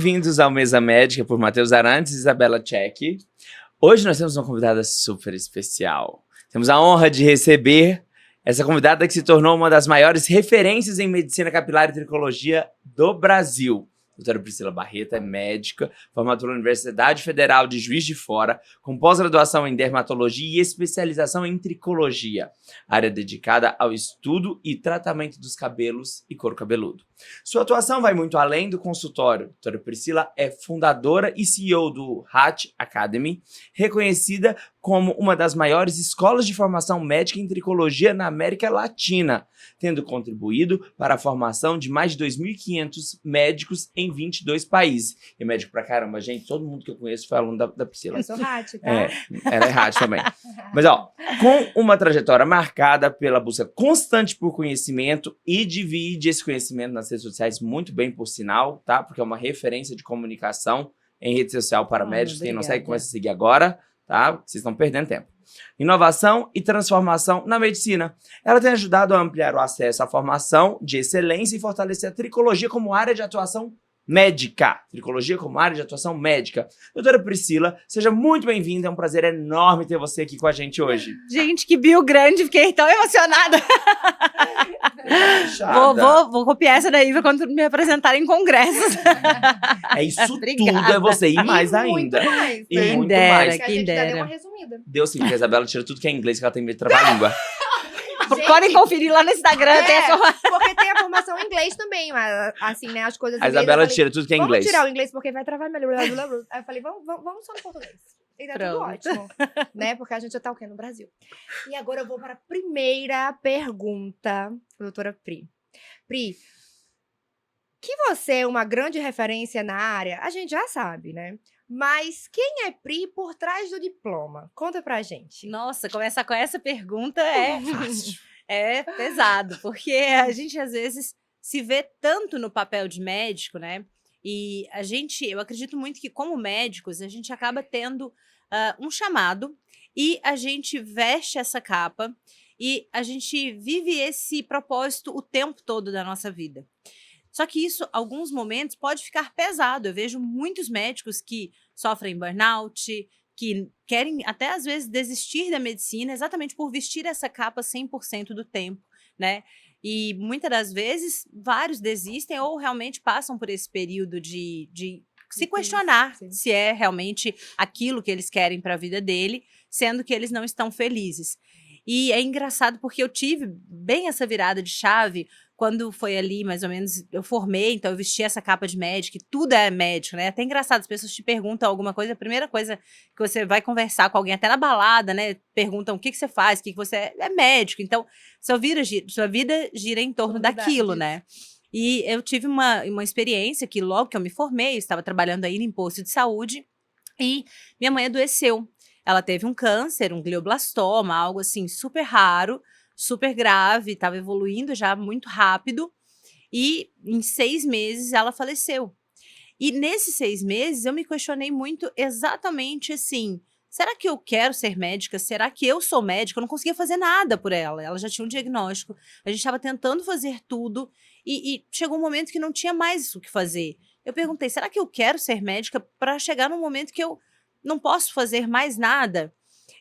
Bem-vindos ao Mesa Médica por Matheus Arantes e Isabela Tchek. Hoje nós temos uma convidada super especial. Temos a honra de receber essa convidada que se tornou uma das maiores referências em medicina capilar e tricologia do Brasil. A doutora Priscila Barreto é médica, formada pela Universidade Federal de Juiz de Fora, com pós-graduação em dermatologia e especialização em tricologia, área dedicada ao estudo e tratamento dos cabelos e couro cabeludo. Sua atuação vai muito além do consultório. A doutora Priscila é fundadora e CEO do Hatch Academy, reconhecida como uma das maiores escolas de formação médica em tricologia na América Latina, tendo contribuído para a formação de mais de 2.500 médicos em 22 países. E médico pra caramba, gente, todo mundo que eu conheço foi aluno da Priscila. Eu sou Hatch, tá? Ela é Hatch também. Mas, ó, com uma trajetória marcada pela busca constante por conhecimento e divide esse conhecimento nas redes sociais muito bem, por sinal, tá? Porque é uma referência de comunicação em rede social para médicos. Quem não segue, começa a seguir agora, tá? Vocês estão perdendo tempo. Inovação e transformação na medicina. Ela tem ajudado a ampliar o acesso à formação de excelência e fortalecer a tricologia como área de atuação médica. Tricologia como área de atuação médica. Doutora Priscila, seja muito bem-vinda. É um prazer enorme ter você aqui com a gente hoje. Gente, que bio grande. Fiquei tão emocionada. Vou copiar essa daí quando me apresentar em congressos. É isso tudo, é você e mais ainda. Muito mais. E muito mais. Quem Deu dera. uma resumida. Deu sim, porque a Isabela tira tudo que é inglês, que ela tem medo de travar a língua. Podem conferir lá no Instagram. Tem a Porque tem a formação em inglês também, mas assim, né, as coisas em A inglês, Isabela eu falei, tira tudo que é inglês. Vamos tirar o inglês porque vai travar melhor. Aí eu falei, vamos só no português. E tá tudo Pronto. ótimo, né, porque a gente já tá o quê? No Brasil. E agora eu vou para a primeira pergunta, doutora Pri. Pri, que você é uma grande referência na área, a gente já sabe, né? Mas quem é Pri por trás do diploma? Conta pra gente. Nossa, começar com essa pergunta Fácil. é pesado, porque a gente às vezes se vê tanto no papel de médico, né? E eu acredito muito que como médicos a gente acaba tendo um chamado e a gente veste essa capa e a gente vive esse propósito o tempo todo da nossa vida. Só que isso, alguns momentos, pode ficar pesado. Eu vejo muitos médicos que sofrem burnout, que querem até às vezes desistir da medicina exatamente por vestir essa capa 100% do tempo, né? E muitas das vezes, vários desistem ou realmente passam por esse período de se questionar se é realmente aquilo que eles querem para a vida dele, sendo que eles não estão felizes. E é engraçado porque eu tive bem essa virada de chave quando foi ali, mais ou menos, eu formei, então eu vesti essa capa de médico, e tudo é médico, né? É até engraçado, as pessoas te perguntam alguma coisa, a primeira coisa que você vai conversar com alguém, até na balada, né? Perguntam o que você faz, o que você é médico. Então, sua vida gira em torno daquilo, né? E eu tive uma experiência que logo que eu me formei, eu estava trabalhando aí em posto de saúde, e minha mãe adoeceu. Ela teve um câncer, um glioblastoma, algo assim super raro, super grave, estava evoluindo já muito rápido, e em 6 meses ela faleceu. E nesses 6 meses eu me questionei muito exatamente assim, será que eu quero ser médica? Será que eu sou médica? Eu não conseguia fazer nada por ela, ela já tinha um diagnóstico, a gente estava tentando fazer tudo, e chegou um momento que não tinha mais o que fazer. Eu perguntei, será que eu quero ser médica para chegar num momento que eu não posso fazer mais nada?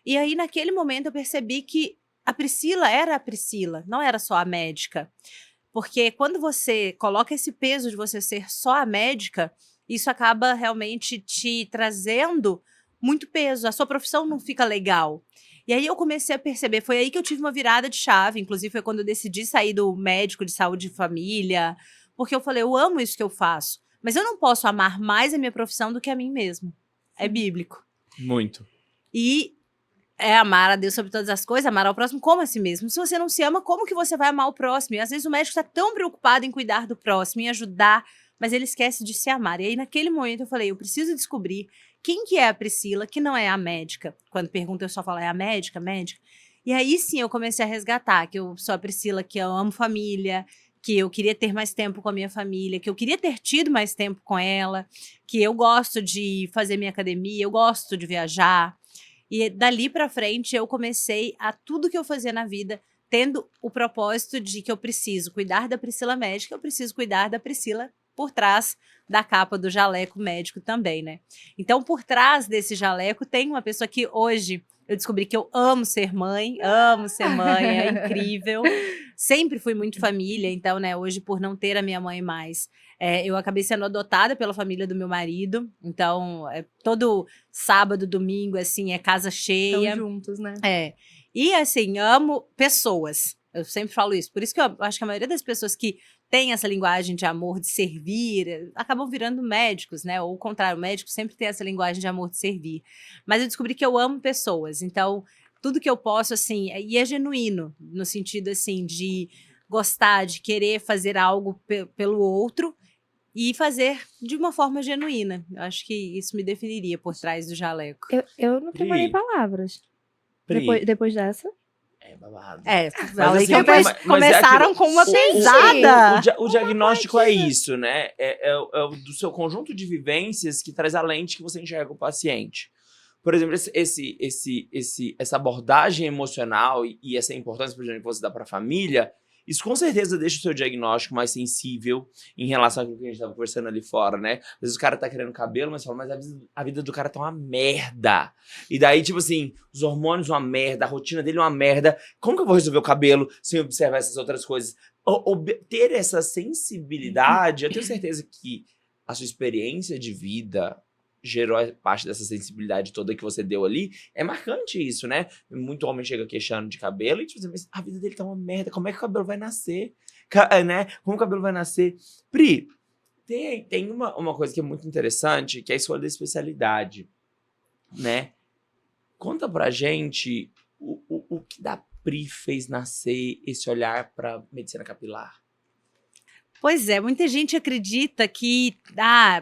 E aí naquele momento eu percebi que a Priscila era a Priscila, não era só a médica. Porque quando você coloca esse peso de você ser só a médica, isso acaba realmente te trazendo muito peso. A sua profissão não fica legal. E aí eu comecei a perceber, foi aí que eu tive uma virada de chave, inclusive foi quando eu decidi sair do médico de saúde de família, porque eu falei, eu amo isso que eu faço, mas eu não posso amar mais a minha profissão do que a mim mesmo. É bíblico. Muito. E é amar a Deus sobre todas as coisas, amar ao próximo como a si mesmo. Se você não se ama, como que você vai amar o próximo? E às vezes o médico está tão preocupado em cuidar do próximo, em ajudar, mas ele esquece de se amar. E aí naquele momento eu falei, eu preciso descobrir quem que é a Priscila, que não é a médica. Quando pergunta eu só falo, é a médica, médica. E aí sim eu comecei a resgatar, que eu sou a Priscila, que eu amo família, que eu queria ter mais tempo com a minha família, que eu queria ter tido mais tempo com ela, que eu gosto de fazer minha academia, eu gosto de viajar. E dali pra frente eu comecei a tudo que eu fazia na vida tendo o propósito de que eu preciso cuidar da Priscila médica, eu preciso cuidar da Priscila por trás da capa do jaleco médico também, né? Então, por trás desse jaleco tem uma pessoa que hoje eu descobri que eu amo ser mãe, é incrível. Sempre fui muito família, então, né, hoje por não ter a minha mãe mais, eu acabei sendo adotada pela família do meu marido. Então, todo sábado, domingo, assim, é casa cheia. Estão juntos, né? E assim, amo pessoas. Eu sempre falo isso. Por isso que eu acho que a maioria das pessoas que tem essa linguagem de amor, de servir, acabam virando médicos, né? Ou o contrário, o médico sempre tem essa linguagem de amor, de servir. Mas eu descobri que eu amo pessoas, então tudo que eu posso, assim, e é genuíno, no sentido, assim, de gostar, de querer fazer algo pelo outro e fazer de uma forma genuína. Eu acho que isso me definiria por trás do jaleco. Eu não tenho mais nem palavras. Pri, Depois dessa. é babado. Falei assim, que depois mas é começaram aquilo- com uma pesada. O diagnóstico é isso, né? É do seu conjunto de vivências que traz a lente que você enxerga o paciente. Por exemplo, essa abordagem emocional e essa importância, por exemplo, que você dá para a família, isso com certeza deixa o seu diagnóstico mais sensível em relação àquilo que a gente estava conversando ali fora, né? Às vezes o cara tá querendo cabelo, mas fala, mas a vida do cara tá uma merda. E daí, tipo assim, os hormônios uma merda, a rotina dele uma merda. Como que eu vou resolver o cabelo sem observar essas outras coisas? Ter essa sensibilidade, eu tenho certeza que a sua experiência de vida gerou parte dessa sensibilidade toda que você deu ali. É marcante isso, né? Muito homem chega queixando de cabelo e tipo assim, mas a vida dele tá uma merda, como é que o cabelo vai nascer? Né? Como o cabelo vai nascer? Pri, tem uma coisa que é muito interessante, que é a escolha da especialidade, né? Conta pra gente o que da Pri fez nascer esse olhar pra medicina capilar. Pois é, muita gente acredita que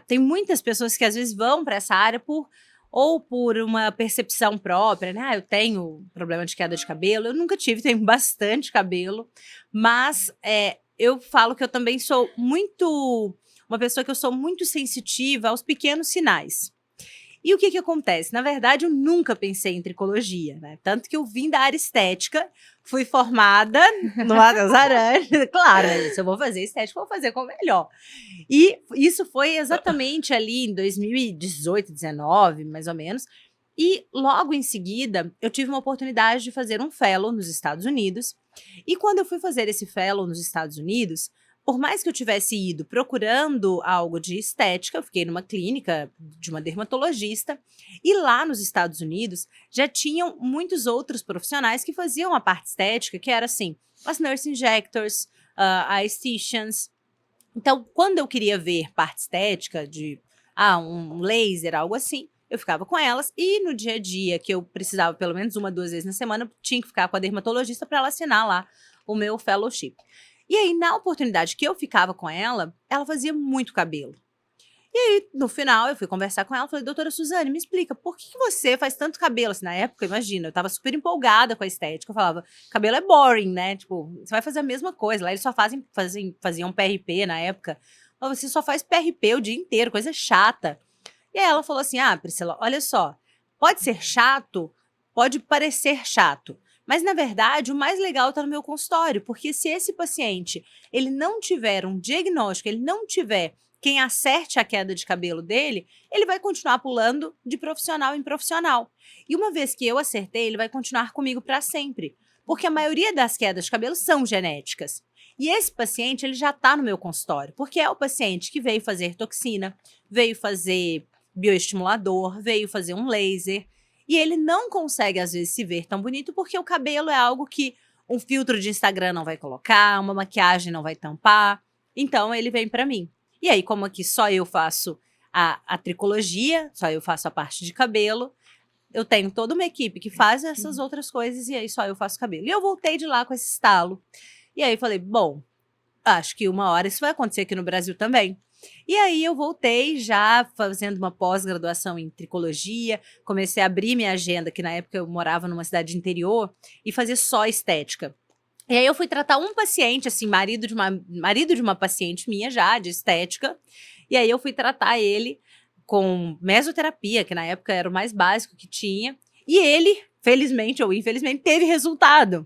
tem muitas pessoas que às vezes vão para essa área por uma percepção própria, né? Eu tenho problema de queda de cabelo, eu nunca tive, tenho bastante cabelo, mas eu falo que eu também sou uma pessoa que eu sou muito sensitiva aos pequenos sinais. E o que acontece? Na verdade, eu nunca pensei em tricologia, né? Tanto que eu vim da área estética, fui formada no Matheus Arantes. Claro, né? Se eu vou fazer estética, vou fazer com o melhor. E isso foi exatamente ali em 2018, 19, mais ou menos. E logo em seguida, eu tive uma oportunidade de fazer um fellow nos Estados Unidos. E quando eu fui fazer esse fellow nos Estados Unidos, por mais que eu tivesse ido procurando algo de estética, eu fiquei numa clínica de uma dermatologista, e lá nos Estados Unidos já tinham muitos outros profissionais que faziam a parte estética, que era assim, as nurse injectors, aestheticians. Então, quando eu queria ver parte estética de um laser, algo assim, eu ficava com elas, e no dia a dia, que eu precisava pelo menos 1, 2 vezes na semana, eu tinha que ficar com a dermatologista para ela assinar lá o meu fellowship. E aí, na oportunidade que eu ficava com ela fazia muito cabelo. E aí, no final, eu fui conversar com ela, falei, doutora Suzane, me explica, por que você faz tanto cabelo? Assim, na época, imagina, eu tava super empolgada com a estética, eu falava, cabelo é boring, né? Tipo, você vai fazer a mesma coisa. Lá eles só faziam PRP na época. Mas você só faz PRP o dia inteiro, coisa chata. E aí ela falou assim, Priscila, olha só, pode ser chato, pode parecer chato, mas, na verdade, o mais legal está no meu consultório, porque se esse paciente ele não tiver um diagnóstico, ele não tiver quem acerte a queda de cabelo dele, ele vai continuar pulando de profissional em profissional. E uma vez que eu acertei, ele vai continuar comigo para sempre, porque a maioria das quedas de cabelo são genéticas. E esse paciente ele já está no meu consultório, porque é o paciente que veio fazer toxina, veio fazer bioestimulador, veio fazer um laser, e ele não consegue, às vezes, se ver tão bonito porque o cabelo é algo que um filtro de Instagram não vai colocar, uma maquiagem não vai tampar. Então, ele vem para mim. E aí, como aqui só eu faço a tricologia, só eu faço a parte de cabelo, eu tenho toda uma equipe que faz essas outras coisas e aí só eu faço cabelo. E eu voltei de lá com esse estalo. E aí, falei, bom, acho que uma hora isso vai acontecer aqui no Brasil também. E aí eu voltei já fazendo uma pós-graduação em tricologia, comecei a abrir minha agenda, que na época eu morava numa cidade interior, e fazia só estética. E aí eu fui tratar um paciente, assim, marido de uma paciente minha já, de estética, e aí eu fui tratar ele com mesoterapia, que na época era o mais básico que tinha, e ele, felizmente ou infelizmente, teve resultado.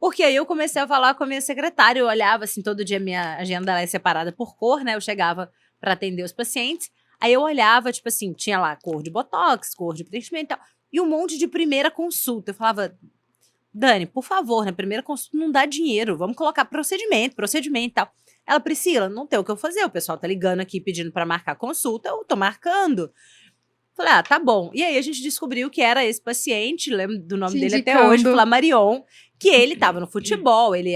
Porque aí eu comecei a falar com a minha secretária, eu olhava assim, todo dia minha agenda é separada por cor, né? Eu chegava para atender os pacientes. Aí eu olhava, tipo assim, tinha lá cor de botox, cor de preenchimento e tal, e um monte de primeira consulta. Eu falava, Dani, por favor, né? Primeira consulta não dá dinheiro, vamos colocar procedimento e tal. Ela, Priscila, não tem o que eu fazer, o pessoal tá ligando aqui pedindo para marcar consulta, eu tô marcando. Falei, tá bom. E aí a gente descobriu que era esse paciente, lembro do nome dele até hoje, Flamarion, que ele tava no futebol, ele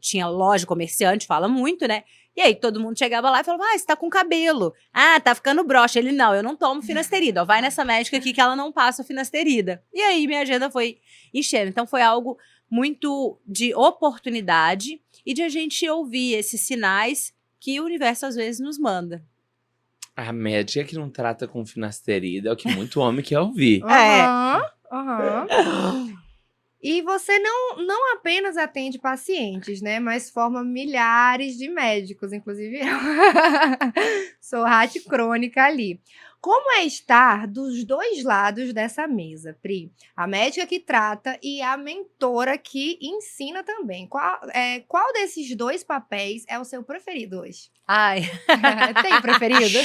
tinha loja comerciante, fala muito, né? E aí todo mundo chegava lá e falava, você tá com cabelo. Tá ficando broxa. Ele, não, eu não tomo finasterida. Ó, vai nessa médica aqui que ela não passa finasterida. E aí minha agenda foi enchendo. Então foi algo muito de oportunidade e de a gente ouvir esses sinais que o universo às vezes nos manda. A médica que não trata com finasterida é o que muito homem quer ouvir. E você não apenas atende pacientes, né? Mas forma milhares de médicos, inclusive eu. Sou rato crônica ali. Como é estar dos dois lados dessa mesa, Pri? A médica que trata e a mentora que ensina também. Qual desses dois papéis é o seu preferido hoje? Tem preferido?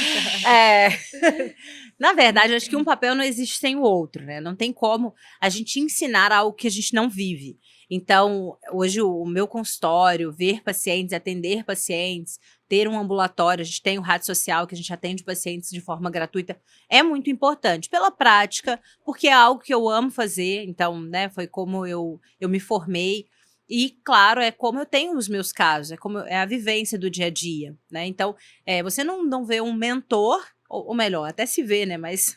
Na verdade, eu acho que um papel não existe sem o outro, né? Não tem como a gente ensinar algo que a gente não vive. Então, hoje o meu consultório, ver pacientes, atender pacientes, ter um ambulatório, a gente tem o rádio social que a gente atende pacientes de forma gratuita, é muito importante pela prática, porque é algo que eu amo fazer, então, né, foi como eu me formei. E, claro, é como eu tenho os meus casos, é a vivência do dia a dia, né? Então, você não vê um mentor, ou melhor, até se vê, né? Mas,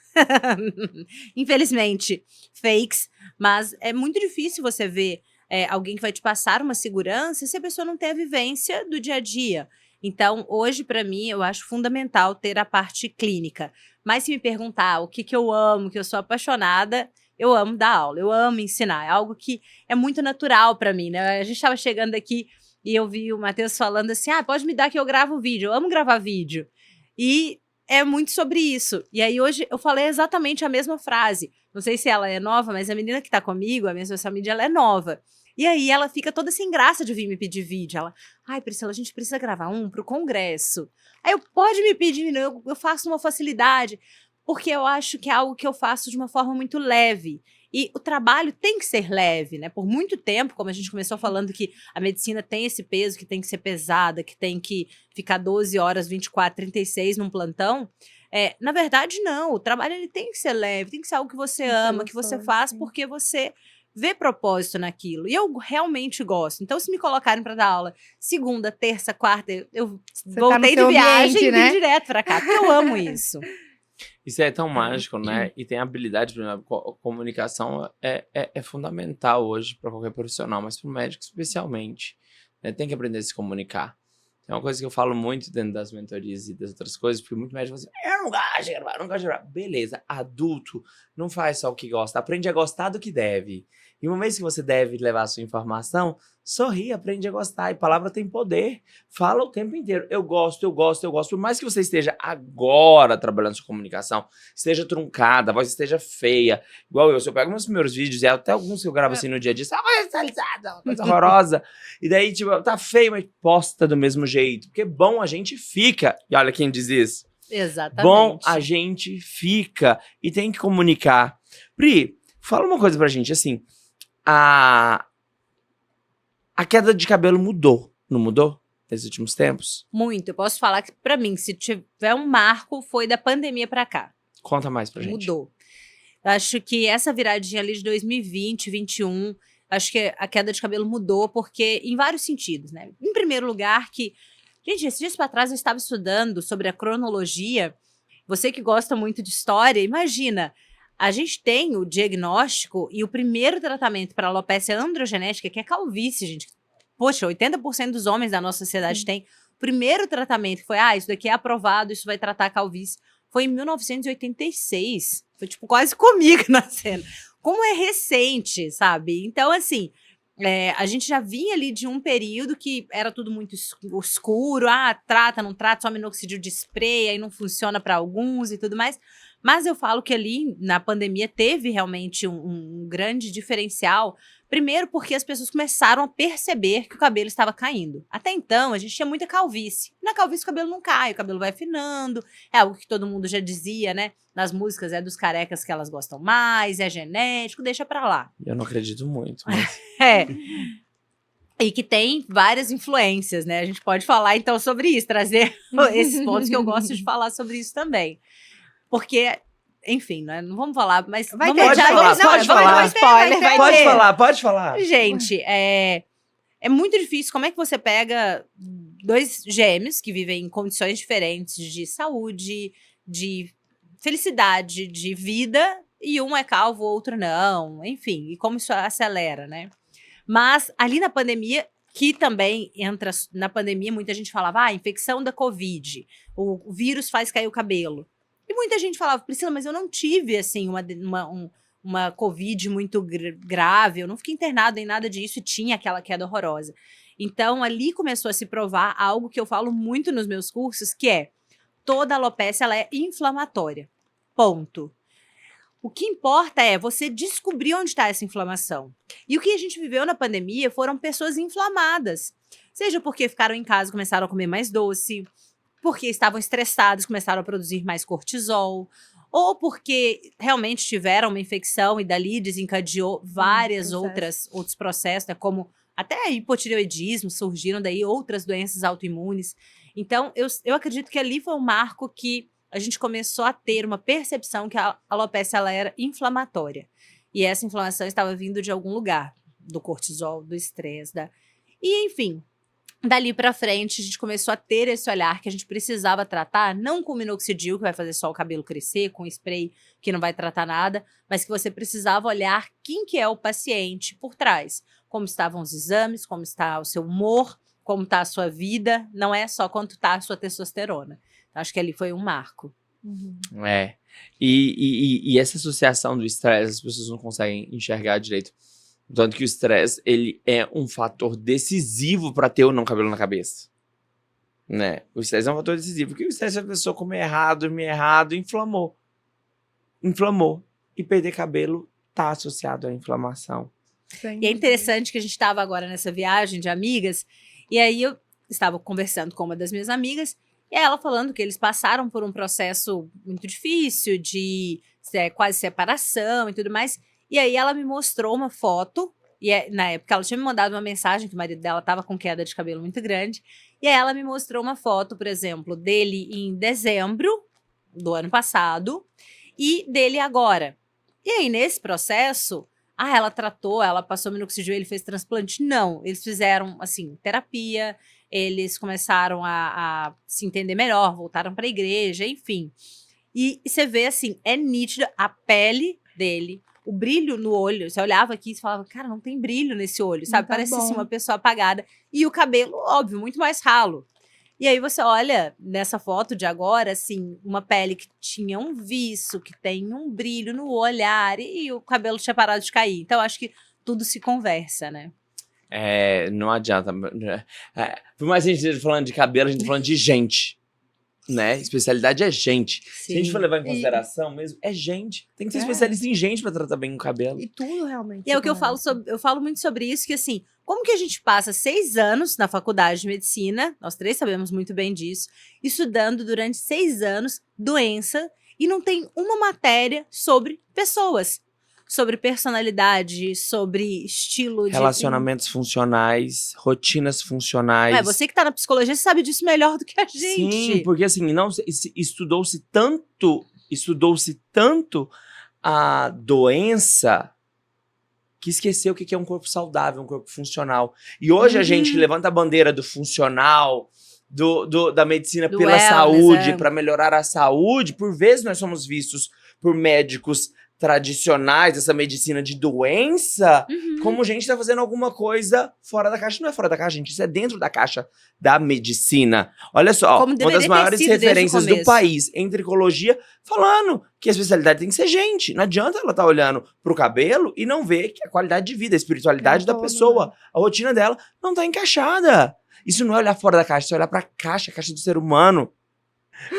infelizmente, fakes. Mas é muito difícil você ver alguém que vai te passar uma segurança se a pessoa não tem a vivência do dia a dia. Então, hoje, para mim, eu acho fundamental ter a parte clínica. Mas se me perguntar o que eu amo, que eu sou apaixonada, eu amo dar aula, eu amo ensinar. É algo que é muito natural para mim, né? A gente estava chegando aqui e eu vi o Matheus falando assim, pode me dar que eu gravo vídeo. Eu amo gravar vídeo. E é muito sobre isso. E aí hoje eu falei exatamente a mesma frase. Não sei se ela é nova, mas a menina que tá comigo, a minha social media, ela é nova. E aí ela fica toda sem graça de vir me pedir vídeo. Ela, Priscila, a gente precisa gravar um pro congresso. Aí pode me pedir, eu faço uma facilidade. Porque eu acho que é algo que eu faço de uma forma muito leve. E o trabalho tem que ser leve, né? Por muito tempo, como a gente começou falando que a medicina tem esse peso, que tem que ser pesada, que tem que ficar 12 horas, 24, 36 num plantão. Na verdade, não. O trabalho ele tem que ser leve, tem que ser algo que você ama, que você faz porque você vê propósito naquilo. E eu realmente gosto. Então, se me colocarem para dar aula segunda, terça, quarta, eu voltei de viagem e vim direto para cá, porque eu amo isso. Isso é tão mágico, né? E tem habilidade, por exemplo, comunicação é fundamental hoje para qualquer profissional, mas para o médico especialmente, né? Tem que aprender a se comunicar. É uma coisa que eu falo muito dentro das mentorias e das outras coisas, porque muito médico fala assim, eu não gosto de gravar, não gosto de gravar. Beleza, adulto não faz só o que gosta, aprende a gostar do que deve. E uma vez que você deve levar a sua informação, sorri, aprende a gostar. E palavra tem poder. Fala o tempo inteiro. Eu gosto, eu gosto, eu gosto. Por mais que você esteja agora trabalhando sua comunicação, esteja truncada, a voz esteja feia. Igual eu, se eu pego meus primeiros vídeos, e até alguns que eu gravo assim no dia a dia, a voz estalizada, uma coisa horrorosa. E daí, tipo, tá feio, mas posta do mesmo jeito. Porque bom a gente fica. E olha quem diz isso. Exatamente. Bom a gente fica. E tem que comunicar. Pri, fala uma coisa pra gente, assim... A queda de cabelo mudou, não mudou? Nesses últimos tempos? Muito. Eu posso falar que, pra mim, se tiver um marco, foi da pandemia pra cá. Conta mais pra gente. Mudou. Eu acho que essa viradinha ali de 2020, 2021, acho que a queda de cabelo mudou porque, em vários sentidos, né? Em primeiro lugar, que... Gente, esses dias pra trás eu estava estudando sobre a cronologia. Você que gosta muito de história, imagina... A gente tem o diagnóstico e o primeiro tratamento para alopecia androgenética, que é calvície, gente. Poxa, 80% dos homens da nossa sociedade tem. O primeiro tratamento que foi, isso daqui é aprovado, isso vai tratar a calvície, foi em 1986. Foi, tipo, quase comigo nascendo. Como é recente, sabe? Então, assim, a gente já vinha ali de um período que era tudo muito escuro. Trata, não trata, só minoxidil de spray, aí não funciona para alguns e tudo mais. Mas eu falo que ali, na pandemia, teve realmente um grande diferencial. Primeiro porque as pessoas começaram a perceber que o cabelo estava caindo. Até então, a gente tinha muita calvície. Na calvície o cabelo não cai, o cabelo vai afinando. É algo que todo mundo já dizia, né? Nas músicas é dos carecas que elas gostam mais, é genético, deixa pra lá. Eu não acredito muito, mas... É. E que tem várias influências, né? A gente pode falar então sobre isso, trazer esses pontos que eu gosto de falar sobre isso também. Porque, enfim, né? Não vamos falar, mas Vai vamos ter, pode já- falar, vamos- pode não, vamos falar. dar spoiler, vai Pode ter. falar, pode falar. Gente, é muito difícil. Como é que você pega dois gêmeos que vivem em condições diferentes de saúde, de felicidade, de vida, e um é calvo, o outro não. Enfim, e como isso acelera, né? Mas ali na pandemia, que também entra na pandemia, muita gente falava, infecção da Covid, o vírus faz cair o cabelo. E muita gente falava, Priscila, mas eu não tive, assim, uma Covid muito grave, eu não fiquei internado em nada disso e tinha aquela queda horrorosa. Então, ali começou a se provar algo que eu falo muito nos meus cursos, que é, toda alopecia, ela é inflamatória. Ponto. O que importa é você descobrir onde está essa inflamação. E o que a gente viveu na pandemia foram pessoas inflamadas. Seja porque ficaram em casa e começaram a comer mais doce, porque estavam estressados, começaram a produzir mais cortisol, ou porque realmente tiveram uma infecção e dali desencadeou várias outros processos, né, como até hipotireoidismo, surgiram daí outras doenças autoimunes. Então, eu acredito que ali foi um marco que a gente começou a ter uma percepção que a alopecia ela era inflamatória. E essa inflamação estava vindo de algum lugar, do cortisol, do estresse, E, enfim, dali pra frente, a gente começou a ter esse olhar que a gente precisava tratar, não com minoxidil, que vai fazer só o cabelo crescer, com spray que não vai tratar nada, mas que você precisava olhar quem que é o paciente por trás. Como estavam os exames, como está o seu humor, como está a sua vida, não é só quanto está a sua testosterona. Acho que ali foi um marco. É. E essa associação do estresse, as pessoas não conseguem enxergar direito. Tanto que o estresse, ele é um fator decisivo para ter ou não cabelo na cabeça. Né? O estresse é um fator decisivo. Porque o estresse é a pessoa comer errado, dormir errado, inflamou. Inflamou. E perder cabelo tá associado à inflamação. Sim. E é interessante que a gente estava agora nessa viagem de amigas, e aí eu estava conversando com uma das minhas amigas, e ela falando que eles passaram por um processo muito difícil de quase separação e tudo mais. E aí ela me mostrou uma foto, e na época ela tinha me mandado uma mensagem que o marido dela estava com queda de cabelo muito grande. E aí ela me mostrou uma foto, por exemplo, dele em dezembro do ano passado e dele agora. E aí nesse processo, ela tratou, ela passou minoxidil, ele fez transplante? Não, eles fizeram, assim, terapia. Eles começaram a se entender melhor, voltaram para a igreja, enfim. E você vê, assim, é nítida a pele dele, o brilho no olho. Você olhava aqui e falava, cara, não tem brilho nesse olho, sabe? Tá Parece, assim, bom. uma pessoa apagada. E o cabelo, óbvio, muito mais ralo. E aí você olha nessa foto de agora, assim, uma pele que tinha um viço, que tem um brilho no olhar e o cabelo tinha parado de cair. Então, acho que tudo se conversa, né? Não adianta. Por mais que a gente esteja falando de cabelo, a gente tá falando de gente. Né? Especialidade é gente. Se a gente for levar em consideração mesmo, é gente. Tem que ser especialista em gente pra tratar bem o cabelo. E tudo realmente. E é o que eu falo eu falo muito sobre isso, que assim, como que a gente passa 6 anos na faculdade de medicina, nós 3 sabemos muito bem disso, estudando durante 6 anos doença e não tem uma matéria sobre pessoas, sobre personalidade, sobre estilo de... Relacionamentos funcionais, rotinas funcionais. Você que tá na psicologia, você sabe disso melhor do que a gente. Sim, porque assim, não estudou-se tanto a doença que esqueceu o que é um corpo saudável, um corpo funcional. E hoje a gente levanta a bandeira do funcional, da medicina Do pela wellness, saúde, para melhorar a saúde. Por vezes nós somos vistos por médicos tradicionais, essa medicina de doença, como gente tá fazendo alguma coisa fora da caixa. Não é fora da caixa, gente, isso é dentro da caixa da medicina. Olha só, Como uma deveria das ter maiores sido desde o referências do começo. país em tricologia, falando que a especialidade tem que ser gente. Não adianta ela estar olhando pro cabelo e não ver que a qualidade de vida, a espiritualidade da pessoa, a rotina dela não tá encaixada. Isso não é olhar fora da caixa, isso é olhar pra caixa, a caixa do ser humano.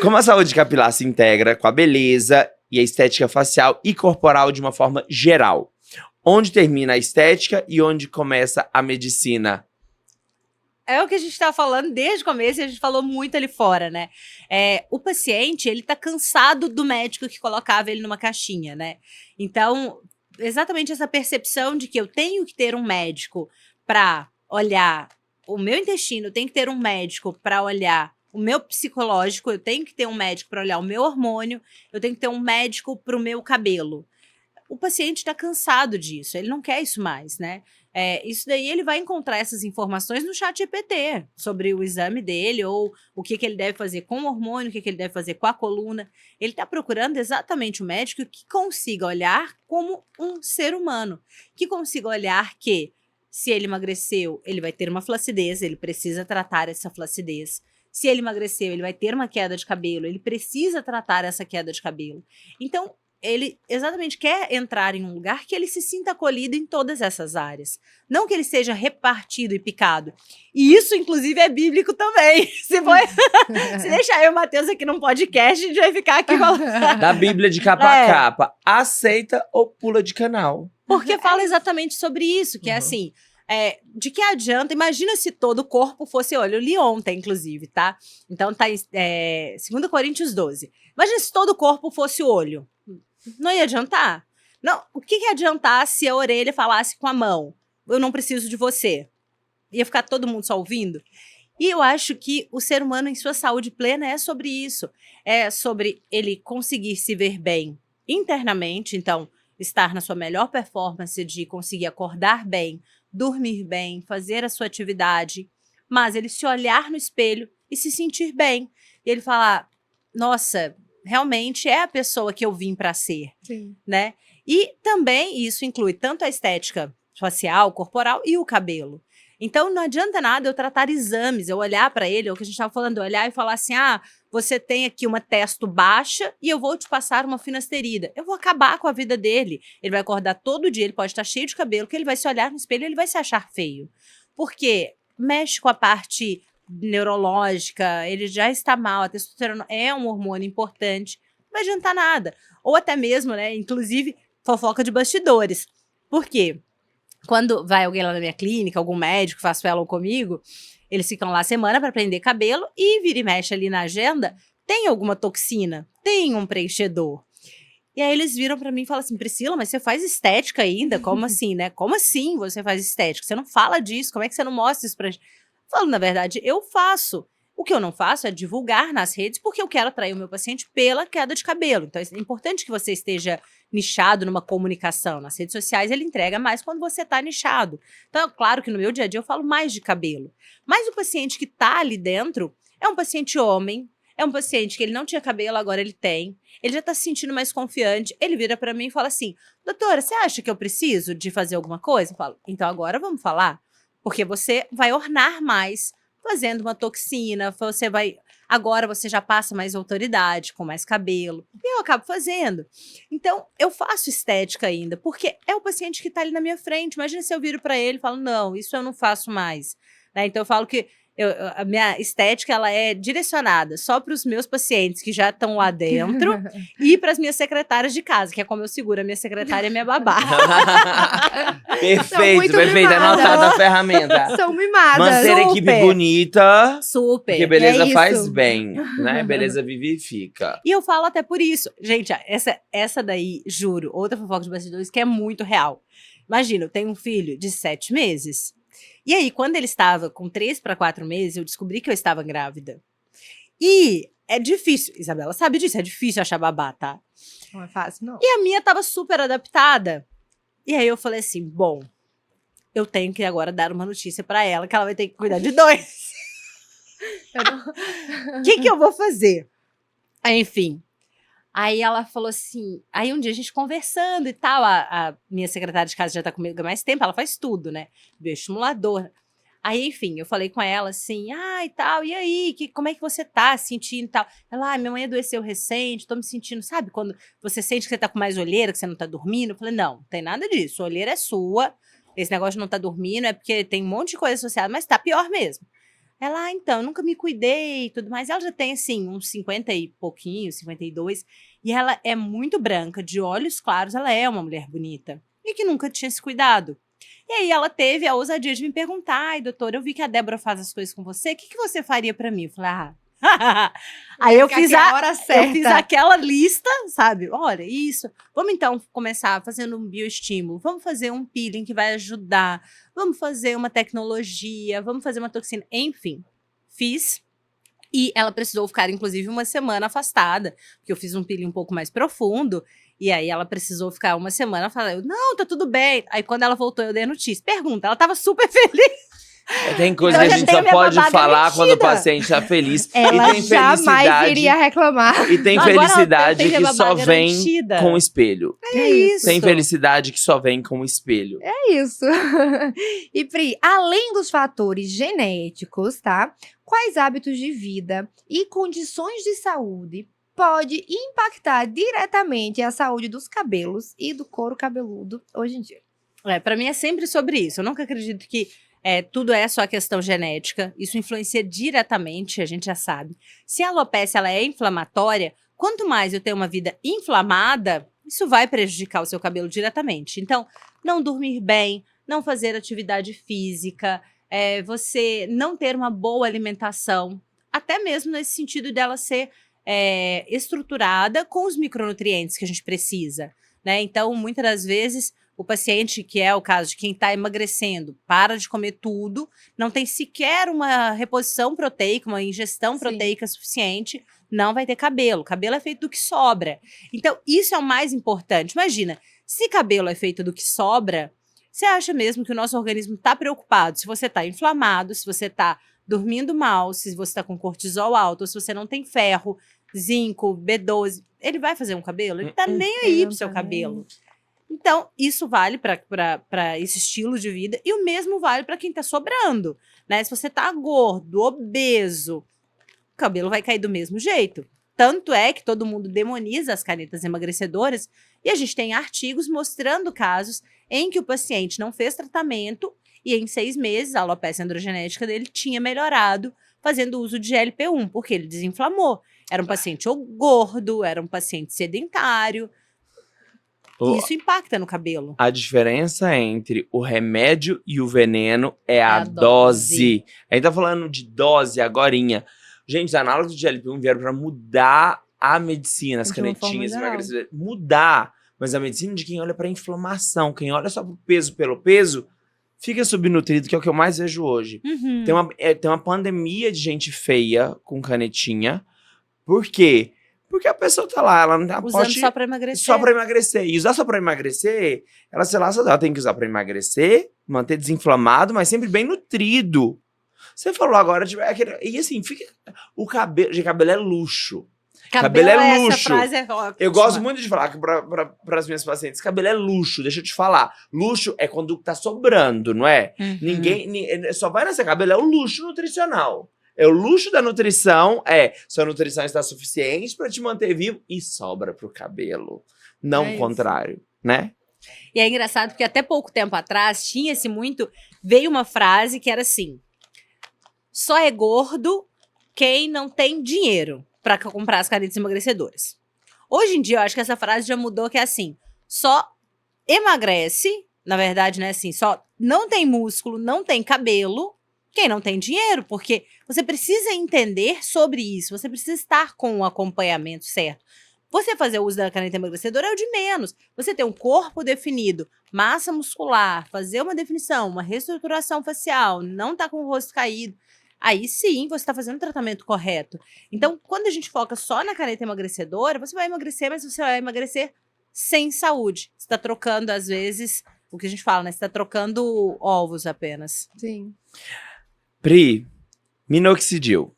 Como a saúde capilar se integra com a beleza e a estética facial e corporal de uma forma geral. Onde termina a estética e onde começa a medicina? É o que a gente tá falando desde o começo e a gente falou muito ali fora, né? O paciente, ele tá cansado do médico que colocava ele numa caixinha, né? Então, exatamente essa percepção de que eu tenho que ter um médico para olhar o meu intestino, eu tenho que ter um médico para olhar o meu psicológico, eu tenho que ter um médico para olhar o meu hormônio, eu tenho que ter um médico para o meu cabelo. O paciente está cansado disso, ele não quer isso mais, né? Isso daí ele vai encontrar essas informações no ChatGPT, sobre o exame dele, ou o que ele deve fazer com o hormônio, o que ele deve fazer com a coluna. Ele está procurando exatamente o médico que consiga olhar como um ser humano, que consiga olhar que, se ele emagreceu, ele vai ter uma flacidez, ele precisa tratar essa flacidez. Se ele emagreceu, ele vai ter uma queda de cabelo, ele precisa tratar essa queda de cabelo. Então, ele exatamente quer entrar em um lugar que ele se sinta acolhido em todas essas áreas. Não que ele seja repartido e picado. E isso, inclusive, é bíblico também. Se deixar eu e o Matheus aqui num podcast, a gente vai ficar aqui falando. Da Bíblia de capa a capa. Aceita ou pula de canal? Porque fala exatamente sobre isso, que é assim... de que adianta? Imagina se todo o corpo fosse olho. Eu li ontem, inclusive, tá? Então tá em 2 Coríntios 12. Imagina se todo o corpo fosse olho. Não ia adiantar. Não, o que ia adiantar se a orelha falasse com a mão? Eu não preciso de você. Ia ficar todo mundo só ouvindo? E eu acho que o ser humano em sua saúde plena é sobre isso. É sobre ele conseguir se ver bem internamente, então estar na sua melhor performance de conseguir acordar bem, dormir bem, fazer a sua atividade, mas ele se olhar no espelho e se sentir bem. E ele falar, nossa, realmente é a pessoa que eu vim para ser, Sim. né? E também isso inclui tanto a estética facial, corporal e o cabelo. Então não adianta nada eu tratar exames, eu olhar para ele, é o que a gente estava falando, eu olhar e falar assim, você tem aqui uma testo baixa e eu vou te passar uma finasterida. Eu vou acabar com a vida dele. Ele vai acordar todo dia, ele pode estar cheio de cabelo, que ele vai se olhar no espelho e ele vai se achar feio. Porque mexe com a parte neurológica, ele já está mal, a testosterona é um hormônio importante, não vai adiantar nada. Ou até mesmo, né, inclusive, fofoca de bastidores. Por quê? Quando vai alguém lá na minha clínica, algum médico, faz fellow comigo, eles ficam lá semana para prender cabelo e vira e mexe ali na agenda, tem alguma toxina, tem um preenchedor. E aí eles viram para mim e falam assim, Priscila, mas você faz estética ainda? Como assim, né? Como assim você faz estética? Você não fala disso, como é que você não mostra isso pra gente? Eu falo, na verdade, eu faço. O que eu não faço é divulgar nas redes porque eu quero atrair o meu paciente pela queda de cabelo. Então é importante que você esteja nichado numa comunicação. Nas redes sociais ele entrega mais quando você está nichado. Então é claro que no meu dia a dia eu falo mais de cabelo. Mas o paciente que está ali dentro é um paciente homem, é um paciente que ele não tinha cabelo, agora ele tem. Ele já está se sentindo mais confiante. Ele vira para mim e fala assim, doutora, você acha que eu preciso de fazer alguma coisa? Eu falo, então agora vamos falar. Porque você vai ornar mais fazendo uma toxina, agora você já passa mais autoridade, com mais cabelo. E eu acabo fazendo. Então, eu faço estética ainda, porque é o paciente que está ali na minha frente. Imagina se eu viro para ele e falo, não, isso eu não faço mais. Né? Então, eu falo que a minha estética ela é direcionada só para os meus pacientes que já estão lá dentro e para as minhas secretárias de casa, que é como eu seguro a minha secretária e a minha babá. Perfeito, perfeito. Anotada a ferramenta. São mimadas. Manter a equipe bonita. Super. Porque beleza É faz isso. bem, né? Beleza vivifica. E eu falo até por isso. Gente, essa daí, juro, outra fofoca de bastidores que é muito real. Imagina, eu tenho um filho de 7 meses. E aí, quando ele estava com 3 para 4 meses, eu descobri que eu estava grávida. E é difícil, Isabela sabe disso, é difícil achar babá, tá? Não é fácil, não. E a minha tava super adaptada. E aí eu falei assim, bom, eu tenho que agora dar uma notícia pra ela, que ela vai ter que cuidar de 2. O que eu vou fazer? Aí, enfim. Aí ela falou assim, aí um dia a gente conversando e tal, a minha secretária de casa já tá comigo há mais tempo, ela faz tudo, né? Bioestimulador. Aí, enfim, eu falei com ela assim, e tal, e aí, como é que você tá sentindo e tal? Ela, minha mãe adoeceu recente, tô me sentindo, sabe, quando você sente que você tá com mais olheira, que você não tá dormindo? Eu falei, não tem nada disso, a olheira é sua, esse negócio de não tá dormindo é porque tem um monte de coisa associada, mas tá pior mesmo. Ela, então, nunca me cuidei e tudo mais. Ela já tem, assim, uns 50 e pouquinho, 52. E ela é muito branca, de olhos claros, ela é uma mulher bonita. E que nunca tinha se cuidado. E aí ela teve a ousadia de me perguntar: ai, doutora, eu vi que a Débora faz as coisas com você, o que você faria pra mim? Eu falei, aí eu fiz aquela lista, sabe? Olha, isso. Vamos então começar fazendo um bioestímulo. Vamos fazer um peeling que vai ajudar. Vamos fazer uma tecnologia. Vamos fazer uma toxina. Enfim, fiz. E ela precisou ficar, inclusive, uma semana afastada. Porque eu fiz um peeling um pouco mais profundo. E aí ela precisou ficar uma semana falando, não, tá tudo bem. Aí quando ela voltou, eu dei a notícia. Pergunta, ela tava super feliz. Tem coisa Então, que a gente só pode falar quando o paciente tá feliz. Ela e tem jamais felicidade, iria reclamar. E tem Agora felicidade ela tem que só vem garantida. com o espelho. É isso. Tem felicidade que só vem com o espelho. É isso. E Pri, além dos fatores genéticos, tá? Quais hábitos de vida e condições de saúde pode impactar diretamente a saúde dos cabelos e do couro cabeludo hoje em dia? Pra mim é sempre sobre isso. Eu nunca acredito que tudo é só questão genética. Isso influencia diretamente, a gente já sabe. Se a alopecia ela é inflamatória, quanto mais eu tenho uma vida inflamada, isso vai prejudicar o seu cabelo diretamente. Então, não dormir bem, não fazer atividade física, você não ter uma boa alimentação, até mesmo nesse sentido dela ser estruturada com os micronutrientes que a gente precisa, né? Então, muitas das vezes, o paciente, que é o caso de quem está emagrecendo, para de comer tudo, não tem sequer uma reposição proteica, uma ingestão proteica suficiente, não vai ter cabelo. Cabelo é feito do que sobra. Então, isso é o mais importante. Imagina, se cabelo é feito do que sobra, você acha mesmo que o nosso organismo está preocupado se você está inflamado, se você está dormindo mal, se você está com cortisol alto, ou se você não tem ferro, zinco, B12, ele vai fazer um cabelo? Ele tá nem aí pro seu cabelo. Então, isso vale para esse estilo de vida e o mesmo vale para quem tá sobrando, né? Se você tá gordo, obeso, o cabelo vai cair do mesmo jeito. Tanto é que todo mundo demoniza as canetas emagrecedoras e a gente tem artigos mostrando casos em que o paciente não fez tratamento e em 6 meses a alopecia androgenética dele tinha melhorado fazendo uso de GLP-1, porque ele desinflamou. Era um paciente gordo, era um paciente sedentário. Isso impacta no cabelo. A diferença entre o remédio e o veneno é a dose. A gente tá falando de dose agorinha. Gente, os análogos de GLP-1 vieram pra mudar a medicina, as canetinhas, mudar. Mas a medicina de quem olha pra inflamação, quem olha só pro peso pelo peso, fica subnutrido, que é o que eu mais vejo hoje. Uhum. Tem uma pandemia de gente feia com canetinha. Por quê? Porque a pessoa tá lá, ela não tem usando só pra emagrecer. Só pra emagrecer. E usar só pra emagrecer, ela, sei lá, ela tem que usar pra emagrecer, manter desinflamado, mas sempre bem nutrido. Você falou agora, tipo, e assim, fica... O cabelo, de cabelo é luxo. Cabelo é luxo. Essa frase é ótima. Eu gosto muito de falar para as minhas pacientes, cabelo é luxo, deixa eu te falar. Luxo é quando tá sobrando, não é? Uhum. Ninguém só vai nascer cabelo, é o luxo nutricional. É o luxo da nutrição, sua nutrição está suficiente para te manter vivo e sobra pro cabelo. Não o contrário, né? E é engraçado porque até pouco tempo atrás veio uma frase que era assim: só é gordo quem não tem dinheiro para comprar as canetas emagrecedoras. Hoje em dia eu acho que essa frase já mudou, que é assim: só emagrece, na verdade, né, assim, só não tem músculo, não tem cabelo quem não tem dinheiro, porque você precisa entender sobre isso, você precisa estar com o acompanhamento certo. Você fazer o uso da caneta emagrecedora é o de menos. Você ter um corpo definido, massa muscular, fazer uma definição, uma reestruturação facial, não tá com o rosto caído, aí sim você tá fazendo o tratamento correto. Então, quando a gente foca só na caneta emagrecedora, você vai emagrecer, mas você vai emagrecer sem saúde. Você tá trocando, às vezes, o que a gente fala, né? Você tá trocando ovos apenas. Sim. Pri, minoxidil.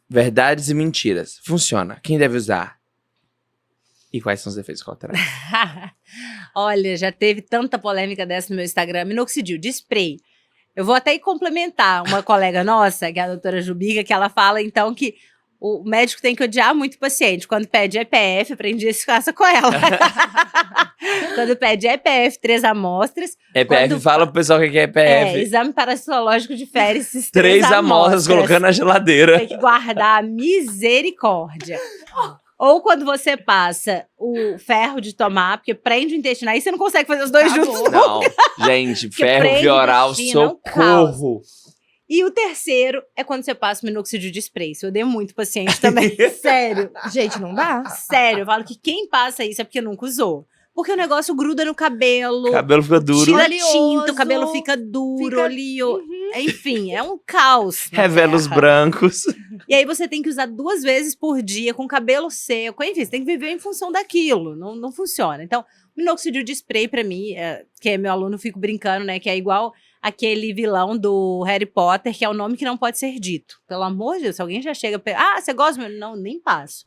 Verdades e mentiras. Funciona. Quem deve usar? E quais são os efeitos colaterais? Olha, já teve tanta polêmica dessa no meu Instagram. Minoxidil de spray. Eu vou até complementar uma colega nossa, que é a doutora Jubiga, que ela fala, então, que o médico tem que odiar muito o paciente. Quando pede EPF, aprendi isso com ela. Quando pede EPF, 3 amostras. EPF, fala pro pessoal o que é EPF. Exame parasitológico de fezes, 3 amostras colocando na geladeira. Tem que guardar, misericórdia. Ou quando você passa o ferro de tomar, porque prende o intestino, aí você não consegue fazer os dois Acabou. juntos. Não, gente, Porque ferro prende via oral, intestino, é um caos. socorro. E o terceiro é quando você passa o minoxidil de spray. Isso eu odeio muito paciente também. Sério. Gente, não dá. Sério, eu falo que quem passa isso é porque nunca usou. Porque o negócio gruda no cabelo, Cabelo fica duro. tira Oleoso. tinta, o cabelo fica duro, Fica- oleoso. Enfim, é um caos. na Revela os terra. brancos. E aí você tem que usar 2 vezes por dia, com cabelo seco. Enfim, você tem que viver em função daquilo. Não funciona. Então, minoxidil de spray, pra mim, que é meu aluno, fico brincando, né? Que é igual aquele vilão do Harry Potter, que é o nome que não pode ser dito. Pelo amor de Deus, se alguém já chega... você gosta do meu? Não, nem passo.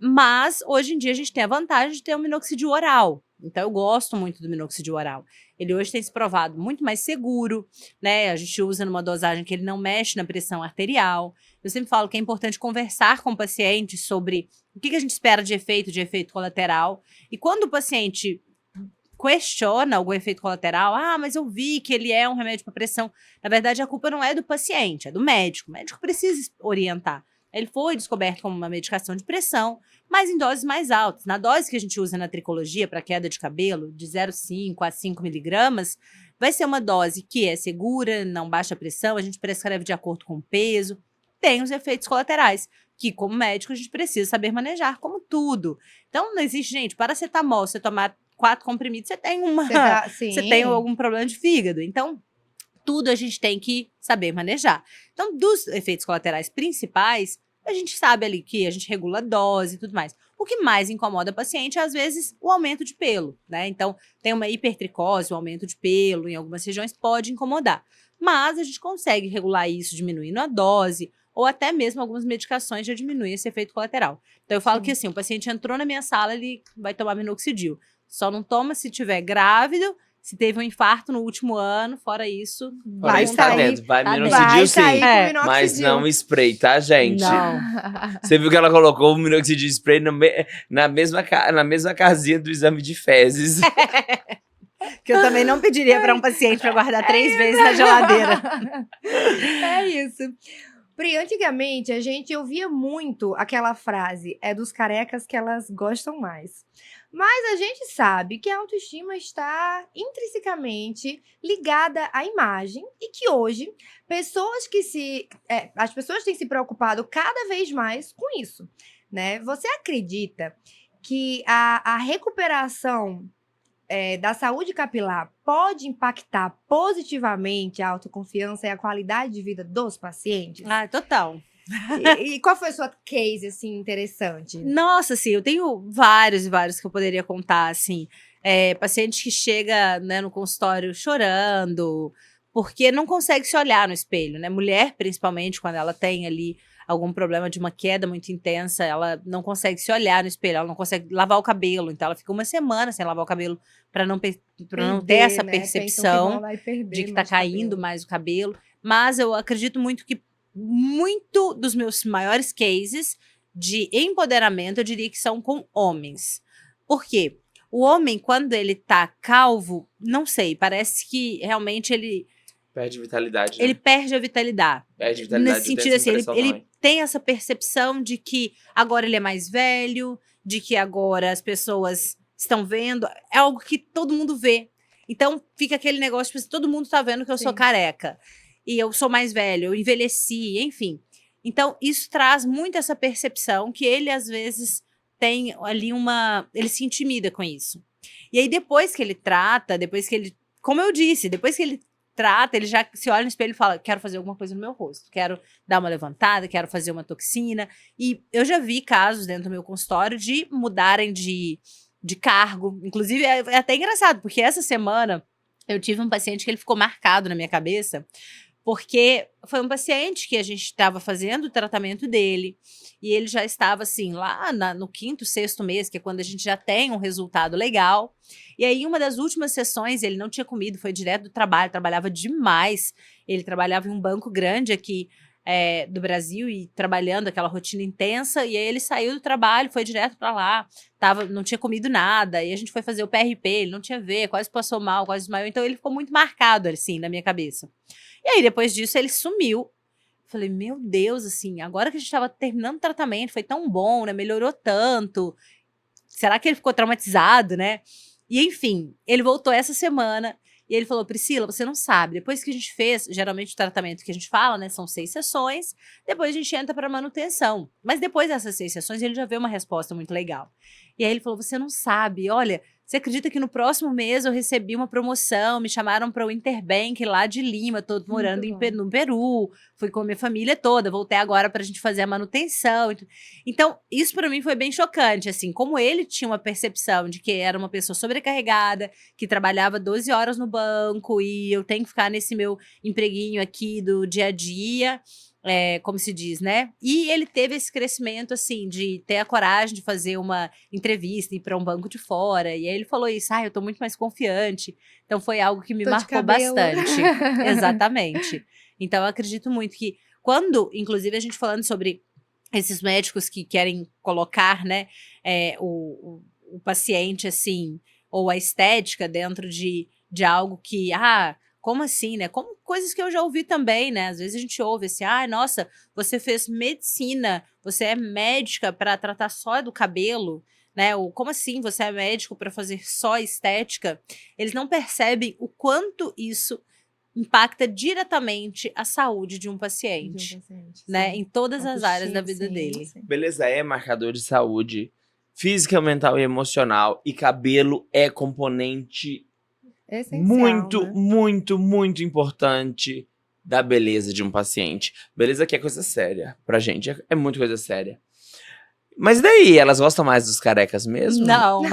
Mas, hoje em dia, a gente tem a vantagem de ter um minoxidil oral. Então, eu gosto muito do minoxidil oral. Ele hoje tem se provado muito mais seguro, né? A gente usa numa dosagem que ele não mexe na pressão arterial. Eu sempre falo que é importante conversar com o paciente sobre o que a gente espera de efeito colateral. E quando o paciente questiona algum efeito colateral, mas eu vi que ele é um remédio para pressão. Na verdade, a culpa não é do paciente, é do médico. O médico precisa orientar. Ele foi descoberto como uma medicação de pressão, mas em doses mais altas. Na dose que a gente usa na tricologia para queda de cabelo, de 0,5 a 5 miligramas, vai ser uma dose que é segura, não baixa a pressão, a gente prescreve de acordo com o peso, tem os efeitos colaterais, que como médico a gente precisa saber manejar, como tudo. Então não existe, gente, paracetamol, você tomar 4 comprimidos, você tem você tem algum problema de fígado. Então, tudo a gente tem que saber manejar. Então, dos efeitos colaterais principais, a gente sabe ali que a gente regula a dose e tudo mais. O que mais incomoda o paciente é, às vezes, o aumento de pelo, né? Então, tem uma hipertricose, um aumento de pelo em algumas regiões pode incomodar. Mas a gente consegue regular isso diminuindo a dose, ou até mesmo algumas medicações já diminuem esse efeito colateral. Então, eu falo que assim, o paciente entrou na minha sala, ele vai tomar minoxidil. Só não toma se tiver grávido, se teve um infarto no último ano, fora isso, Vai Isso tá sair. dentro. Vai tá minoxidil Vai sim. sair com É, minoxidil. Mas não spray, tá, gente? Não. Você viu que ela colocou o minoxidil spray na mesma casinha do exame de fezes. Que eu também não pediria para um paciente para guardar 3 vezes na geladeira. É isso. Pri, antigamente a gente ouvia muito aquela frase, é dos carecas que elas gostam mais. Mas a gente sabe que a autoestima está intrinsecamente ligada à imagem e que hoje as pessoas têm se preocupado cada vez mais com isso, né? Você acredita que a recuperação da saúde capilar pode impactar positivamente a autoconfiança e a qualidade de vida dos pacientes? Total. E qual foi a sua case, assim, interessante? Nossa, assim, eu tenho vários e vários que eu poderia contar, assim. Paciente que chega, né, no consultório chorando, porque não consegue se olhar no espelho, né? Mulher, principalmente, quando ela tem ali algum problema de uma queda muito intensa, ela não consegue se olhar no espelho, ela não consegue lavar o cabelo, então ela fica uma semana sem lavar o cabelo para não ter essa percepção de que tá caindo mais o cabelo. Mas eu acredito muito que muito dos meus maiores cases de empoderamento, eu diria que são com homens. Por quê? O homem, quando ele tá calvo, não sei, parece que realmente ele Perde vitalidade, né? ele perde a vitalidade. Perde vitalidade. Nesse sentido, assim, ele tem essa percepção de que agora ele é mais velho, de que agora as pessoas estão vendo, é algo que todo mundo vê. Então, fica aquele negócio, tipo, todo mundo tá vendo que eu sou careca. E eu sou mais velho, eu envelheci, enfim. Então, isso traz muito essa percepção que ele, às vezes, tem ali ele se intimida com isso. E aí, depois que ele trata, como eu disse, depois que ele trata, ele já se olha no espelho e fala, quero fazer alguma coisa no meu rosto, quero dar uma levantada, quero fazer uma toxina. E eu já vi casos dentro do meu consultório de mudarem de cargo. Inclusive, é até engraçado, porque essa semana eu tive um paciente que ele ficou marcado na minha cabeça, porque foi um paciente que a gente estava fazendo o tratamento dele, e ele já estava assim, lá no 5º, 6º mês, que é quando a gente já tem um resultado legal. E aí, uma das últimas sessões, ele não tinha comido, foi direto do trabalho, trabalhava demais. Ele trabalhava em um banco grande aqui do Brasil, e trabalhando aquela rotina intensa, e aí ele saiu do trabalho, foi direto para lá, não tinha comido nada, e a gente foi fazer o PRP, ele não tinha ver, quase passou mal, quase desmaiou, então ele ficou muito marcado assim, na minha cabeça. E aí, depois disso, ele sumiu. Falei, meu Deus, assim, agora que a gente tava terminando o tratamento, foi tão bom, né? Melhorou tanto. Será que ele ficou traumatizado, né? E enfim, ele voltou essa semana e ele falou, Priscila, você não sabe, depois que a gente fez, geralmente o tratamento que a gente fala, né, são 6 sessões, depois a gente entra para manutenção. Mas depois dessas 6 sessões, ele já vê uma resposta muito legal. E aí ele falou, você não sabe, olha, você acredita que no próximo mês eu recebi uma promoção, me chamaram para o Interbank lá de Lima, tô morando no Peru, fui com a minha família toda, voltei agora pra gente fazer a manutenção. Então, isso para mim foi bem chocante, assim, como ele tinha uma percepção de que era uma pessoa sobrecarregada, que trabalhava 12 horas no banco e eu tenho que ficar nesse meu empreguinho aqui do dia a dia, como se diz, né? E ele teve esse crescimento, assim, de ter a coragem de fazer uma entrevista, ir para um banco de fora. E aí ele falou isso, eu tô muito mais confiante. Então foi algo que me marcou bastante. Exatamente. Então eu acredito muito que quando, inclusive a gente falando sobre esses médicos que querem colocar, né, o paciente, assim, ou a estética dentro de algo que, como assim, né? Como coisas que eu já ouvi também, né? Às vezes a gente ouve assim, nossa, você fez medicina, você é médica para tratar só do cabelo, né? Ou como assim, você é médico para fazer só estética? Eles não percebem o quanto isso impacta diretamente a saúde de um paciente, né? Sim. Em todas as áreas da vida dele. Sim. Beleza é marcador de saúde física, mental e emocional. E cabelo é componente Essencial, muito, né? muito, muito importante da beleza de um paciente. Beleza que é coisa séria pra gente, é muito coisa séria. Mas e daí, elas gostam mais dos carecas mesmo? Não, não.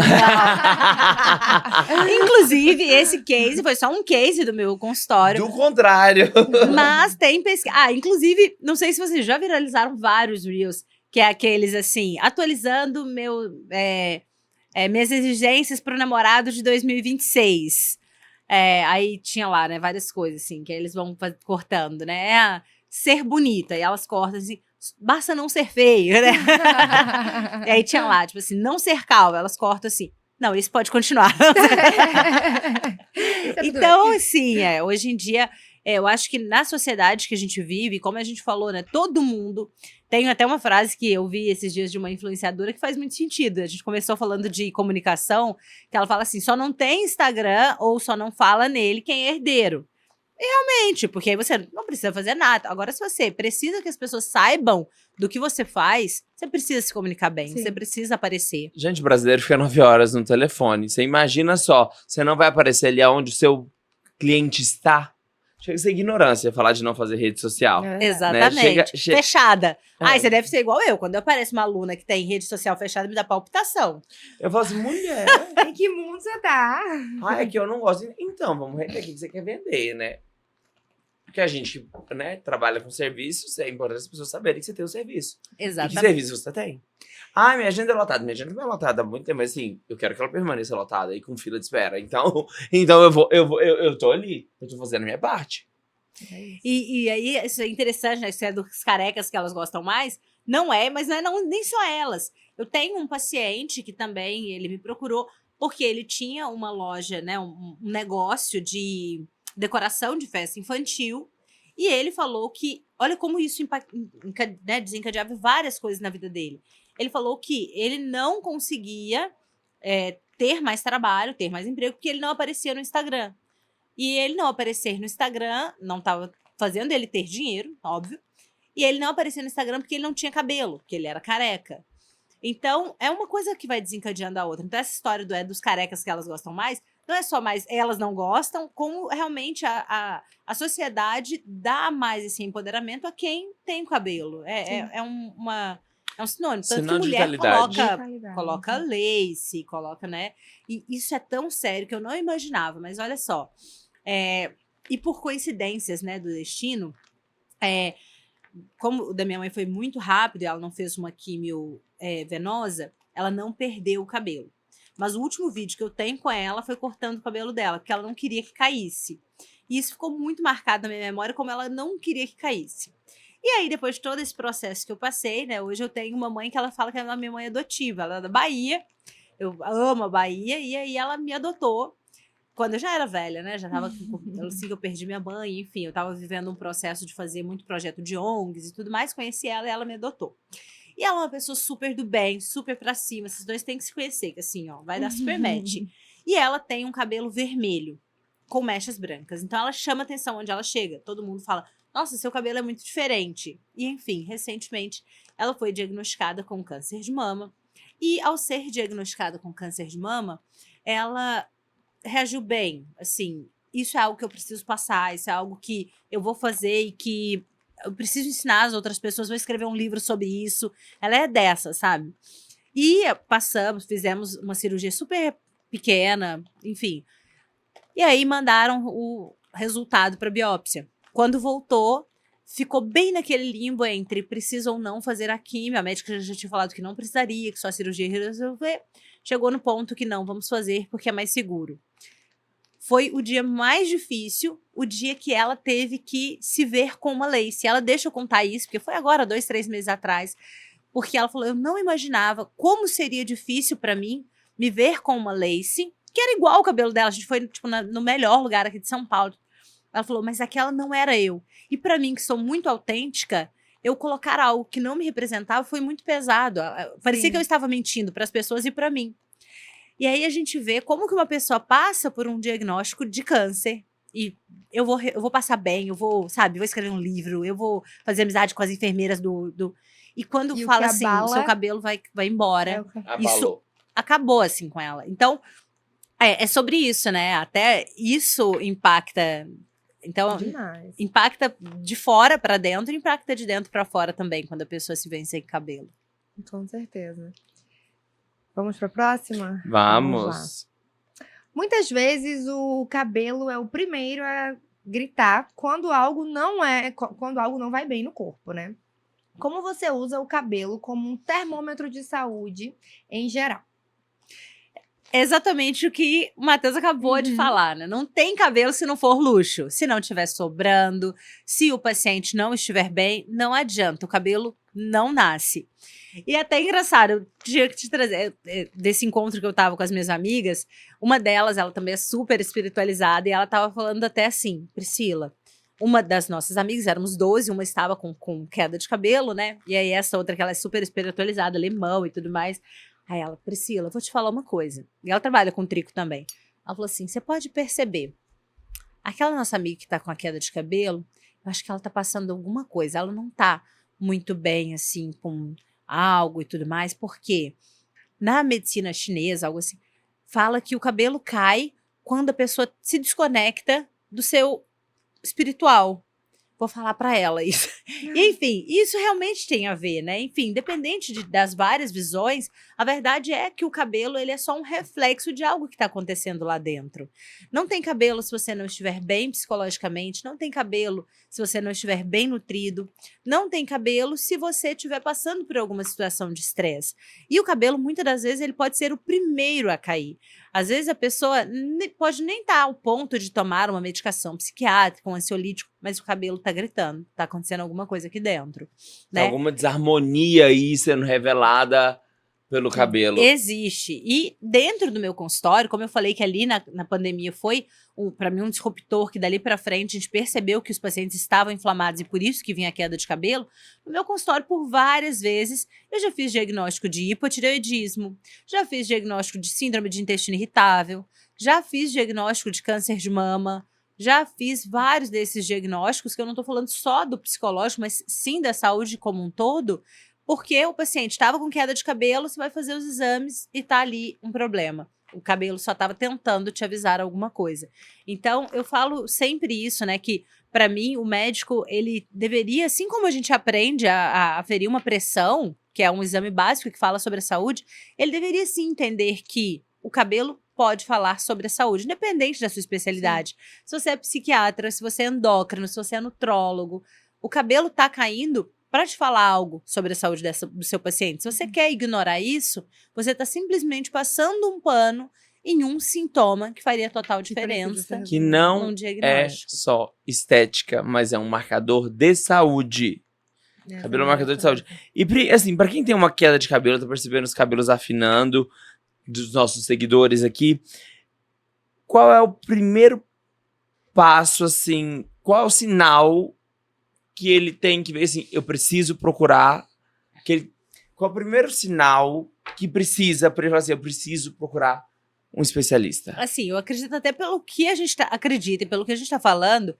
Inclusive, esse case foi só um case do meu consultório. Do contrário. Mas tem pesquisa. Inclusive, não sei se vocês já viralizaram vários Reels, que é aqueles assim, atualizando minhas exigências para o namorado de 2026. Aí tinha lá, né, várias coisas, assim, que aí eles vão cortando, né? Ser bonita, e elas cortam assim, basta não ser feio, né? E aí tinha lá, tipo assim, não ser calva, elas cortam assim. Não, isso pode continuar. Então, assim, hoje em dia, eu acho que na sociedade que a gente vive, como a gente falou, né, todo mundo... Tem até uma frase que eu vi esses dias de uma influenciadora que faz muito sentido. A gente começou falando de comunicação, que ela fala assim, só não tem Instagram ou só não fala nele quem é herdeiro. E realmente, porque aí você não precisa fazer nada. Agora, se você precisa que as pessoas saibam do que você faz, você precisa se comunicar bem, Sim. você precisa aparecer. Gente, brasileiro fica 9 horas no telefone. Você imagina só, você não vai aparecer ali onde o seu cliente está? Chega a ser ignorância falar de não fazer rede social. Exatamente. Chega- Fechada. É. Você deve ser igual eu. Quando aparece uma aluna que tem rede social fechada, me dá palpitação. Eu falo assim, mulher, Em que mundo você tá? é que eu não gosto. Então, vamos ver o que você quer vender, né? Porque a gente, né, trabalha com serviços, é importante as pessoas saberem que você tem o serviço. E que Exatamente. serviço você tem? Minha agenda é lotada. Minha agenda não é lotada há muito tempo, mas assim, eu quero que ela permaneça lotada e com fila de espera. Então eu tô ali, eu tô fazendo a minha parte. E aí, isso é interessante, né? Isso é dos carecas que elas gostam mais. Não é, mas nem só elas. Eu tenho um paciente que também, ele me procurou, porque ele tinha uma loja, né? Um negócio de decoração de festa infantil. E ele falou que, olha como isso desencadeava várias coisas na vida dele. Ele falou que ele não conseguia ter mais trabalho, ter mais emprego, porque ele não aparecia no Instagram. E ele não aparecer no Instagram, não estava fazendo ele ter dinheiro, óbvio. E ele não aparecia no Instagram porque ele não tinha cabelo, porque ele era careca. Então, é uma coisa que vai desencadeando a outra. Então, essa história dos carecas que elas gostam mais, não é só mais elas não gostam, como realmente a sociedade dá mais esse empoderamento a quem tem o cabelo. É um sinônimo. Tanto Sinal que de mulher vitalidade. coloca lace, coloca, né? E isso é tão sério que eu não imaginava. Mas olha só. E por coincidências, né, do destino, como o da minha mãe foi muito rápido, ela não fez uma químio venosa, ela não perdeu o cabelo. Mas o último vídeo que eu tenho com ela foi cortando o cabelo dela, porque ela não queria que caísse. E isso ficou muito marcado na minha memória, como ela não queria que caísse. E aí, depois de todo esse processo que eu passei, né, hoje eu tenho uma mãe que ela fala que é a minha mãe adotiva, ela é da Bahia, eu amo a Bahia, e aí ela me adotou quando eu já era velha, né? Já tava assim que eu perdi minha mãe, enfim, eu tava vivendo um processo de fazer muito projeto de ONGs e tudo mais, conheci ela e ela me adotou. E ela é uma pessoa super do bem, super pra cima, esses dois têm que se conhecer, que assim, ó, vai dar super match. E ela tem um cabelo vermelho, com mechas brancas, então ela chama atenção onde ela chega, todo mundo fala, nossa, seu cabelo é muito diferente. E enfim, recentemente, ela foi diagnosticada com câncer de mama, e ao ser diagnosticada com câncer de mama, ela reagiu bem, assim, isso é algo que eu preciso passar, isso é algo que eu vou fazer e que eu preciso ensinar as outras pessoas, vou escrever um livro sobre isso, ela é dessa, sabe? E fizemos uma cirurgia super pequena, enfim, e aí mandaram o resultado para biópsia. Quando voltou, ficou bem naquele limbo entre precisa ou não fazer a quimio, a médica já tinha falado que não precisaria, que só a cirurgia ia resolver, chegou no ponto que não, vamos fazer porque é mais seguro. Foi o dia mais difícil, o dia que ela teve que se ver com uma Lacey. Ela deixa eu contar isso, porque foi agora, 2, 3 meses atrás, porque ela falou, eu não imaginava como seria difícil para mim me ver com uma Lacey, que era igual o cabelo dela, a gente foi tipo, no melhor lugar aqui de São Paulo. Ela falou, mas aquela não era eu. E para mim, que sou muito autêntica, eu colocar algo que não me representava foi muito pesado. Parecia que eu estava mentindo para as pessoas e para mim. E aí a gente vê como que uma pessoa passa por um diagnóstico de câncer e eu vou passar bem, eu vou, sabe, vou escrever um livro, eu vou fazer amizade com as enfermeiras E quando E o fala que assim, abala o seu cabelo vai embora, Abalou. isso acabou assim com ela. Então, é sobre isso, né? Até isso impacta. Então, Demais. impacta de fora para dentro e impacta de dentro para fora também, quando a pessoa se vê sem cabelo. Com certeza. Vamos para a próxima? Vamos. Muitas vezes o cabelo é o primeiro a gritar quando algo não vai bem no corpo, né? Como você usa o cabelo como um termômetro de saúde em geral? É exatamente o que o Matheus acabou de falar, né? Não tem cabelo se não for luxo. Se não estiver sobrando, se o paciente não estiver bem, não adianta. O cabelo não nasce. E é até engraçado, eu tinha que te trazer, desse encontro que eu tava com as minhas amigas, uma delas, ela também é super espiritualizada, e ela tava falando até assim, Priscila, uma das nossas amigas, éramos 12, uma estava com queda de cabelo, né? E aí essa outra que ela é super espiritualizada, alemão e tudo mais. Aí ela, Priscila, vou te falar uma coisa. E ela trabalha com trico também. Ela falou assim, você pode perceber, aquela nossa amiga que tá com a queda de cabelo, eu acho que ela tá passando alguma coisa, ela não tá muito bem, assim, com algo e tudo mais, porque na medicina chinesa, algo assim, fala que o cabelo cai quando a pessoa se desconecta do seu espiritual. Vou falar pra ela isso. E, enfim, isso realmente tem a ver, né? Enfim, independente das várias visões, a verdade é que o cabelo ele é só um reflexo de algo que está acontecendo lá dentro. Não tem cabelo se você não estiver bem psicologicamente, não tem cabelo se você não estiver bem nutrido, não tem cabelo se você estiver passando por alguma situação de estresse. E o cabelo, muitas das vezes, ele pode ser o primeiro a cair. Às vezes a pessoa pode nem estar ao ponto de tomar uma medicação psiquiátrica, um ansiolítico, mas o cabelo está gritando, está acontecendo alguma coisa aqui dentro, né? Alguma desarmonia aí sendo revelada pelo cabelo. Existe. E dentro do meu consultório, como eu falei que ali na pandemia foi, para mim, um disruptor, que dali para frente a gente percebeu que os pacientes estavam inflamados e por isso que vinha a queda de cabelo, no meu consultório, por várias vezes, eu já fiz diagnóstico de hipotireoidismo, já fiz diagnóstico de síndrome de intestino irritável, já fiz diagnóstico de câncer de mama, já fiz vários desses diagnósticos, que eu não estou falando só do psicológico, mas sim da saúde como um todo, porque o paciente estava com queda de cabelo, você vai fazer os exames e tá ali um problema. O cabelo só estava tentando te avisar alguma coisa. Então, eu falo sempre isso, né? Que, para mim, o médico, ele deveria, assim como a gente aprende a aferir uma pressão, que é um exame básico que fala sobre a saúde, ele deveria sim entender que o cabelo pode falar sobre a saúde, independente da sua especialidade. Sim. Se você é psiquiatra, se você é endócrino, se você é nutrólogo, o cabelo tá caindo para te falar algo sobre a saúde do seu paciente. Se você quer ignorar isso, você está simplesmente passando um pano em um sintoma que faria total diferença. Que não num diagnóstico. É só estética, mas é um marcador de saúde. Cabelo é um marcador de saúde. E, assim, pra quem tem uma queda de cabelo, tá percebendo os cabelos afinando dos nossos seguidores aqui, qual é o primeiro passo, assim, qual é o sinal que ele tem que ver, assim, eu preciso procurar, qual é o primeiro sinal que precisa, para ele falar assim, eu preciso procurar um especialista? Assim, eu acredito até pelo que a gente acredita e pelo que a gente tá falando,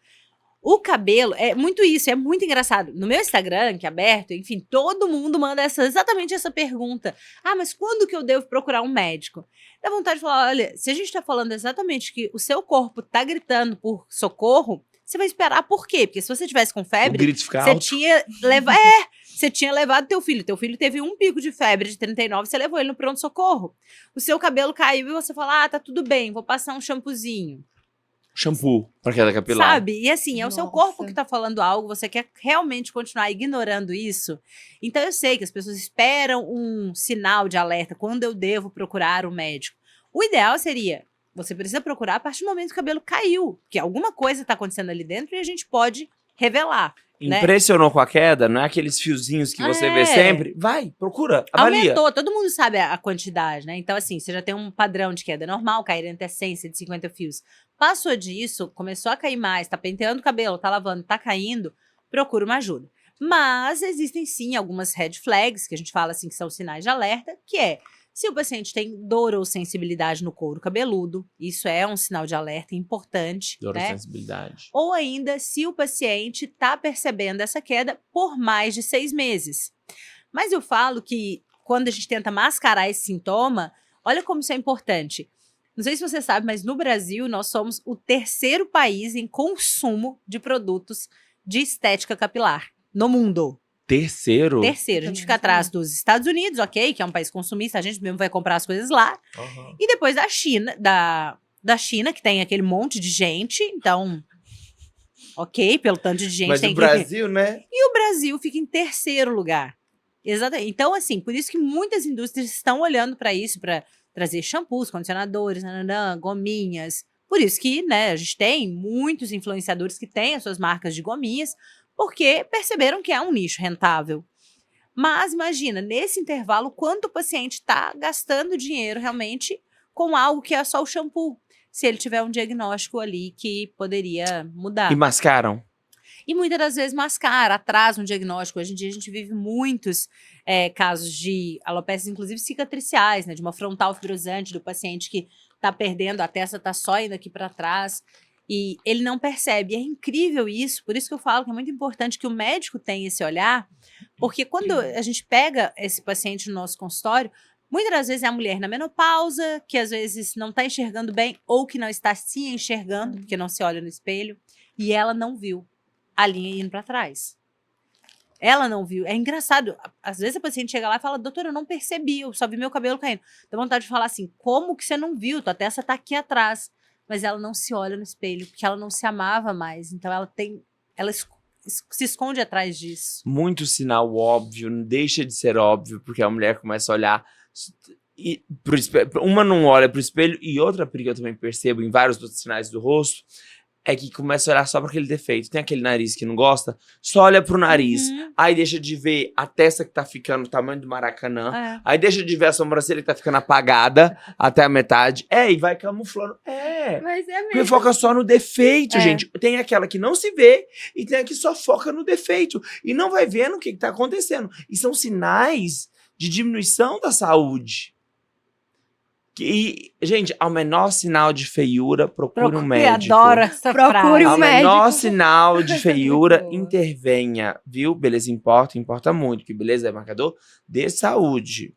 o cabelo é muito isso, é muito engraçado. No meu Instagram, que é aberto, enfim, todo mundo manda exatamente essa pergunta. Ah, mas quando que eu devo procurar um médico? Dá vontade de falar, olha, se a gente tá falando exatamente que o seu corpo tá gritando por socorro, você vai esperar por quê? Porque se você tivesse com O febre, grito fica você alto. você tinha levado teu filho. Teu filho teve um pico de febre de 39, você levou ele no pronto-socorro. O seu cabelo caiu e você fala, ah, tá tudo bem, vou passar um shampoozinho. Shampoo para queda capilar. Sabe? E assim, é o seu Nossa. corpo que tá falando algo, você quer realmente continuar ignorando isso? Então eu sei que as pessoas esperam um sinal de alerta, quando eu devo procurar um médico. O ideal seria, você precisa procurar a partir do momento que o cabelo caiu, que alguma coisa tá acontecendo ali dentro e a gente pode revelar. Né? Impressionou com a queda? Não é aqueles fiozinhos que você vê sempre? Vai, procura, avalia. Aumentou, todo mundo sabe a quantidade, né? Então, assim, você já tem um padrão de queda normal, cair entre 100 e 150 fios. Passou disso, começou a cair mais, tá penteando o cabelo, tá lavando, tá caindo, procura uma ajuda. Mas existem sim algumas red flags, que a gente fala assim, que são sinais de alerta, que é se o paciente tem dor ou sensibilidade no couro cabeludo, isso é um sinal de alerta importante, Dor né? sensibilidade. Ou ainda, se o paciente está percebendo essa queda por mais de 6 meses. Mas eu falo que quando a gente tenta mascarar esse sintoma, olha como isso é importante. Não sei se você sabe, mas no Brasil nós somos o 3º país em consumo de produtos de estética capilar no mundo. Terceiro? 3º. A gente Também fica atrás dos Estados Unidos, ok, que é um país consumista, a gente mesmo vai comprar as coisas lá. Uhum. E depois da China, da China, que tem aquele monte de gente, então, ok, pelo tanto de gente Mas tem o que... Brasil, né? E o Brasil fica em 3º lugar. Exatamente. Então, assim, por isso que muitas indústrias estão olhando para isso, para trazer shampoos, condicionadores, nananã, gominhas. Por isso que, né, a gente tem muitos influenciadores que têm as suas marcas de gominhas, porque perceberam que é um nicho rentável. Mas imagina, nesse intervalo, quanto o paciente está gastando dinheiro realmente com algo que é só o shampoo, se ele tiver um diagnóstico ali que poderia mudar. E mascaram. E muitas das vezes mascara, atrasa um diagnóstico. Hoje em dia a gente vive muitos casos de alopécias, inclusive cicatriciais, né? De uma frontal fibrosante do paciente que está perdendo, a testa está só indo aqui para trás. E ele não percebe. E é incrível isso, por isso que eu falo que é muito importante que o médico tenha esse olhar, porque quando a gente pega esse paciente no nosso consultório, muitas das vezes é a mulher na menopausa, que às vezes não está enxergando bem, ou que não está se enxergando, porque não se olha no espelho, e ela não viu a linha indo para trás. Ela não viu. É engraçado. Às vezes a paciente chega lá e fala, doutora, eu não percebi, eu só vi meu cabelo caindo. Dá vontade de falar assim, como que você não viu? Tua testa tá aqui atrás. Mas ela não se olha no espelho, porque ela não se amava mais. Então ela se esconde atrás disso. Muito sinal óbvio, não deixa de ser óbvio, porque a mulher começa a olhar pro espelho. Uma não olha pro espelho, e outra que eu também percebo em vários outros sinais do rosto, é que começa a olhar só para aquele defeito. Tem aquele nariz que não gosta, só olha pro nariz. Aí deixa de ver a testa que tá ficando o tamanho do Maracanã. É. Aí deixa de ver a sobrancelha que tá ficando apagada até a metade. E vai camuflando. Mas é Porque mesmo. foca só no defeito, É. gente. Tem aquela que não se vê e tem a que só foca no defeito. E não vai vendo o que tá acontecendo. E são sinais de diminuição da saúde. E, gente, ao menor sinal de feiura, procure um médico. Adoro essa Procure frase. Ao um médico. menor sinal de feiura, Boa. intervenha, viu? Beleza importa muito, que beleza é marcador de saúde.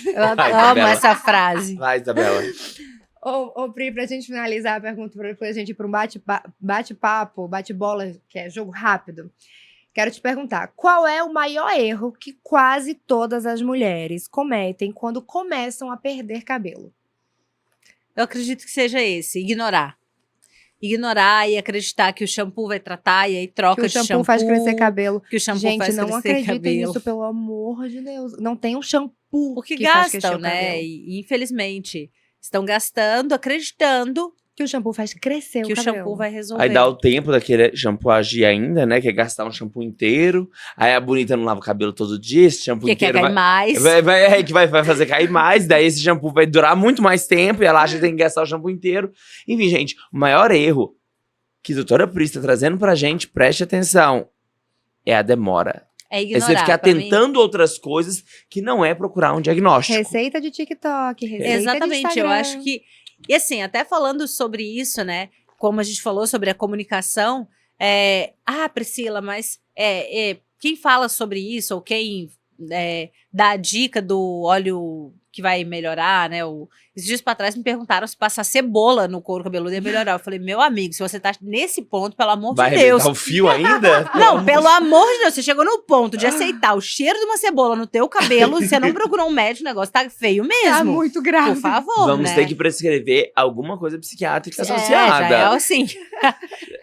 Eu amo Isabela. essa frase. Vai, Isabela. Ô, Pri, pra gente finalizar a pergunta, pra depois a gente ir pra um bate-papo, bate-bola, que é jogo rápido. Quero te perguntar, qual é o maior erro que quase todas as mulheres cometem quando começam a perder cabelo? Eu acredito que seja esse, ignorar. Ignorar e acreditar que o shampoo vai tratar e aí troca Que o de shampoo shampoo. faz crescer cabelo. Que o shampoo Gente, faz não crescer acreditem cabelo. nisso, pelo amor de Deus. Não tem um shampoo Porque que faz crescer gastam, o né? cabelo. E infelizmente estão gastando, acreditando Que o shampoo faz crescer que o o cabelo. shampoo vai resolver. Aí dá o tempo daquele shampoo agir ainda, né? Que é gastar um shampoo inteiro. Aí a bonita não lava o cabelo todo dia, esse shampoo Porque quer inteiro cair mais. vai fazer cair mais. Daí esse shampoo vai durar muito mais tempo e ela acha que tem que gastar o shampoo inteiro. Enfim, gente, o maior erro que a doutora Pri está trazendo pra gente, preste atenção, é a demora. É É ignorar. você ficar pra mim. tentando outras coisas que não é procurar um diagnóstico. Receita de TikTok, receita de Exatamente, eu Instagram. acho que... E assim, até falando sobre isso, né? Como a gente falou sobre a comunicação, Priscila, mas quem fala sobre isso, ou quem dá a dica do óleo que vai melhorar, né? Esses dias pra trás me perguntaram se passar cebola no couro cabeludo ia melhorar. Eu falei, meu amigo, se você tá nesse ponto, pelo amor Vai de Deus. arrebentar o fio ainda? Não, pelo amor de Deus, você chegou no ponto de aceitar o cheiro de uma cebola no teu cabelo, você não procurou um médico, o negócio tá feio mesmo. Tá muito grave. Por favor, Vamos né? ter que prescrever alguma coisa psiquiátrica Já associada. é assim.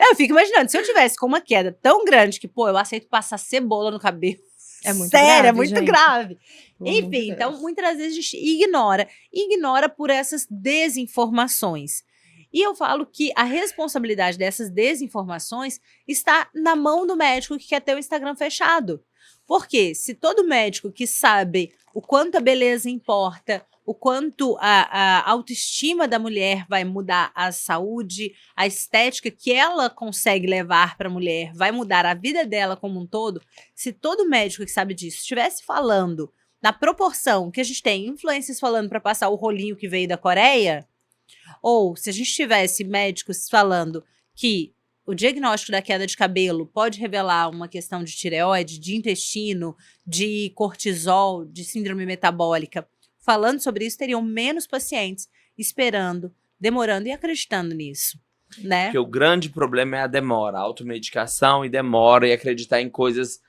Eu fico imaginando, se eu tivesse com uma queda tão grande que, eu aceito passar cebola no cabelo. É muito Sério, grave, é muito gente. grave. Muito Enfim, grave. então muitas vezes a gente ignora por essas desinformações. E eu falo que a responsabilidade dessas desinformações está na mão do médico que quer ter o Instagram fechado. Porque se todo médico que sabe o quanto a beleza importa, o quanto a autoestima da mulher vai mudar a saúde, a estética que ela consegue levar para a mulher, vai mudar a vida dela como um todo, se todo médico que sabe disso estivesse falando na proporção que a gente tem influencers falando para passar o rolinho que veio da Coreia, ou se a gente tivesse médicos falando que o diagnóstico da queda de cabelo pode revelar uma questão de tireoide, de intestino, de cortisol, de síndrome metabólica, falando sobre isso, teriam menos pacientes esperando, demorando e acreditando nisso, né? Porque o grande problema é a demora, a automedicação e demora e acreditar em coisas.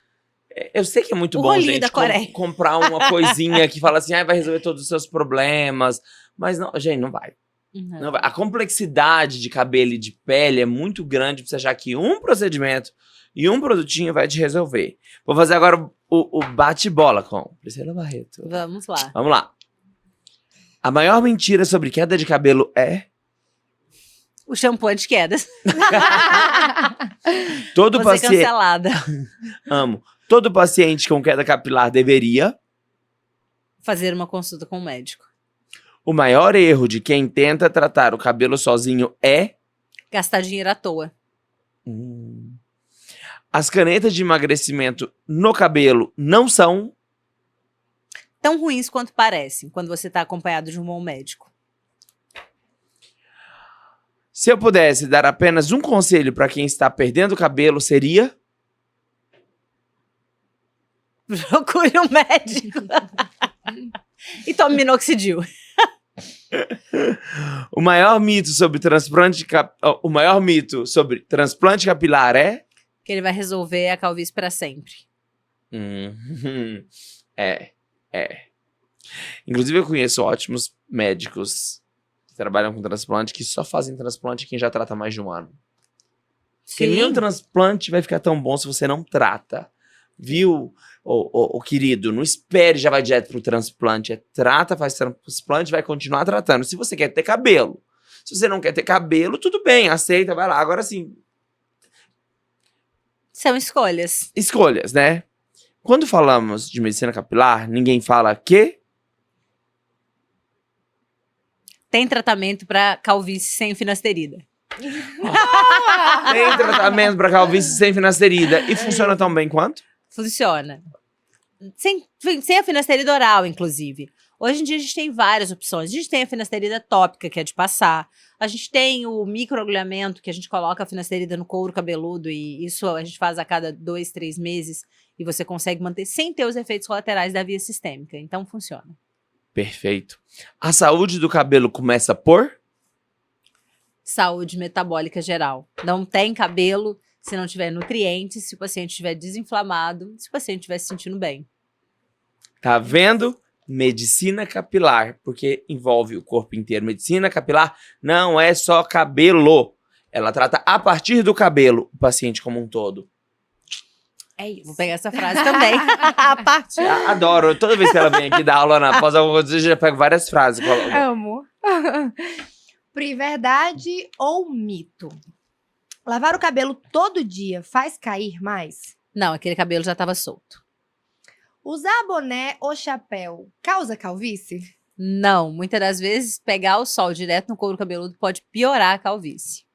Eu sei que é muito O bom, rolinho gente, da Coreia. comprar uma coisinha que fala assim, vai resolver todos os seus problemas. Mas não, gente, não vai. Não vai. A complexidade de cabelo e de pele é muito grande pra você achar que um procedimento e um produtinho vai te resolver. Vou fazer agora o bate-bola com Priscila Barreto. Vamos lá. Vamos lá. A maior mentira sobre queda de cabelo é... O shampoo de quedas. Todo Vou ser paciente... cancelada. Amo. Todo paciente com queda capilar deveria... Fazer uma consulta com o médico. O maior erro de quem tenta tratar o cabelo sozinho é... Gastar dinheiro à toa. As canetas de emagrecimento no cabelo não são... Tão ruins quanto parecem, quando você está acompanhado de um bom médico. Se eu pudesse dar apenas um conselho para quem está perdendo o cabelo, seria... Procure um médico. E tome minoxidil. O maior mito sobre transplante capilar é... Que ele vai resolver a calvície para sempre. É. Inclusive, eu conheço ótimos médicos que trabalham com transplante que só fazem transplante quem já trata há mais de um ano. Porque nenhum transplante vai ficar tão bom se você não trata. Viu, ô querido? Não espere já vai direto pro transplante. Trata, faz transplante, vai continuar tratando. Se você quer ter cabelo. Se você não quer ter cabelo, tudo bem, aceita, vai lá. Agora sim, São escolhas. escolhas, né? Quando falamos de medicina capilar, ninguém fala que... Tem tratamento para calvície sem finasterida. Tem tratamento para calvície sem finasterida. E funciona tão bem quanto? Funciona. Sem a finasterida oral, inclusive. Hoje em dia a gente tem várias opções. A gente tem a finasterida tópica, que é de passar. A gente tem o microagulhamento, que a gente coloca a finasterida no couro cabeludo e isso a gente faz a cada 2, 3 meses e você consegue manter sem ter os efeitos colaterais da via sistêmica. Então funciona. Perfeito. A saúde do cabelo começa por... Saúde metabólica geral. Não tem cabelo se não tiver nutrientes, se o paciente estiver desinflamado, se o paciente estiver se sentindo bem. Tá vendo? Medicina capilar, porque envolve o corpo inteiro. Medicina capilar não é só cabelo. Ela trata a partir do cabelo o paciente como um todo. É isso. Vou pegar essa frase também. A parte. Adoro. Toda vez que ela vem aqui dar aula na pós, eu já pego várias frases. Amo. Pri, verdade ou mito? Lavar o cabelo todo dia faz cair mais? Não, aquele cabelo já tava solto. Usar boné ou chapéu causa calvície? Não, muitas das vezes pegar o sol direto no couro cabeludo pode piorar a calvície.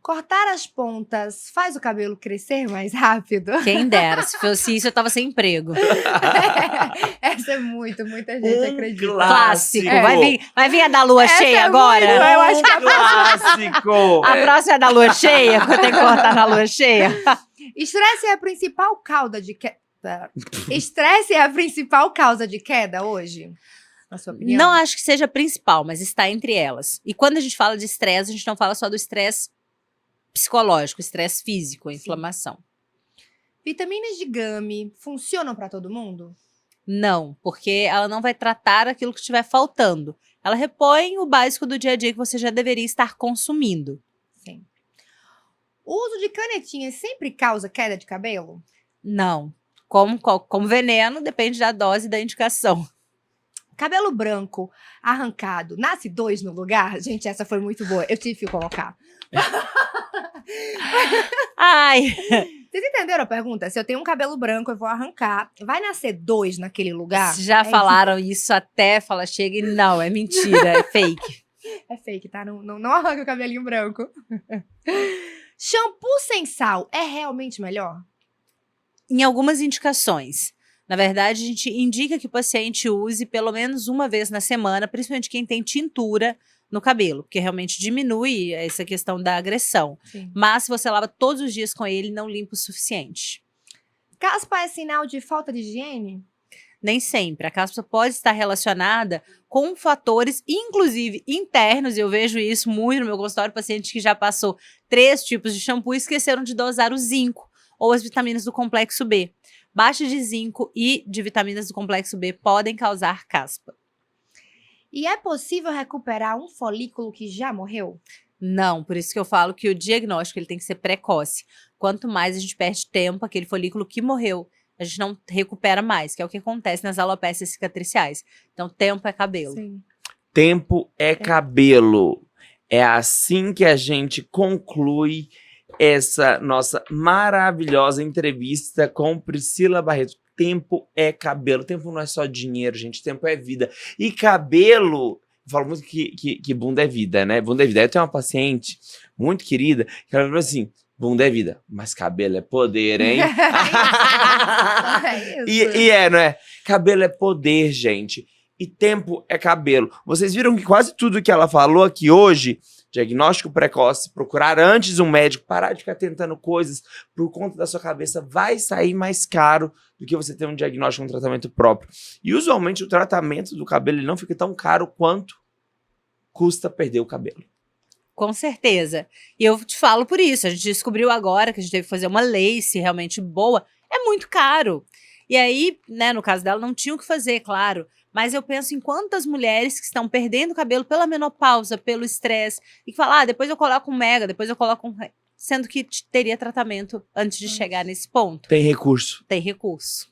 Cortar as pontas faz o cabelo crescer mais rápido? Quem dera, se fosse isso eu tava sem emprego. Essa é muita gente acredita. Clássico. É. Vai vir a da lua Essa cheia é agora? muito, eu acho que Clássico! A próxima é da lua cheia, que eu tenho que cortar na lua cheia. Estresse é a principal causa de queda. Estresse é a principal causa de queda hoje? Na sua opinião? Não acho que seja a principal, mas está entre elas. E quando a gente fala de estresse, a gente não fala só do estresse psicológico, estresse físico, a inflamação. Vitaminas de gummy funcionam para todo mundo? Não, porque ela não vai tratar aquilo que estiver faltando. Ela repõe o básico do dia a dia que você já deveria estar consumindo. Sim. O uso de canetinhas sempre causa queda de cabelo? Não. Como veneno, depende da dose e da indicação. Cabelo branco arrancado, nasce 2 no lugar? Gente, essa foi muito boa. Eu tive que colocar. Ai, Vocês entenderam a pergunta? Se eu tenho um cabelo branco, eu vou arrancar. Vai nascer 2 naquele lugar? já É falaram isso até fala chega e não, é mentira, é fake. É fake, tá? Não arranca o cabelinho branco. Shampoo sem sal é realmente melhor? Em algumas indicações. Na verdade, a gente indica que o paciente use pelo menos uma vez na semana, principalmente quem tem tintura no cabelo, porque realmente diminui essa questão da agressão. Sim. Mas se você lava todos os dias com ele, não limpa o suficiente. Caspa é sinal de falta de higiene? Nem sempre. A caspa pode estar relacionada com fatores, inclusive internos, e eu vejo isso muito no meu consultório, paciente que já passou 3 tipos de shampoo e esqueceram de dosar o zinco ou as vitaminas do complexo B. Baixa de zinco e de vitaminas do complexo B podem causar caspa. E é possível recuperar um folículo que já morreu? Não, por isso que eu falo que o diagnóstico ele tem que ser precoce. Quanto mais a gente perde tempo, aquele folículo que morreu, a gente não recupera mais, que é o que acontece nas alopécias cicatriciais. Então, tempo é cabelo. Sim. Tempo é cabelo. É assim que a gente conclui essa nossa maravilhosa entrevista com Priscila Barreto. Tempo é cabelo. Tempo não é só dinheiro, gente. Tempo é vida. E cabelo... Eu falo muito que bunda é vida, né? Bunda é vida. Eu tenho uma paciente muito querida que ela falou assim, bunda é vida, mas cabelo é poder, hein? É isso. Não é? Cabelo é poder, gente. E tempo é cabelo. Vocês viram que quase tudo que ela falou aqui hoje, diagnóstico precoce, procurar antes um médico, parar de ficar tentando coisas por conta da sua cabeça, vai sair mais caro do que você ter um diagnóstico, um tratamento próprio. E usualmente o tratamento do cabelo ele não fica tão caro quanto custa perder o cabelo. Com certeza. E eu te falo por isso. A gente descobriu agora que a gente teve que fazer uma lace realmente boa. É muito caro. E aí, né, no caso dela, não tinha o que fazer, claro. Mas eu penso em quantas mulheres que estão perdendo o cabelo pela menopausa, pelo estresse, e que falam, depois eu coloco um mega, depois eu coloco um... Sendo que teria tratamento antes de chegar nesse ponto. Tem recurso. Tem recurso.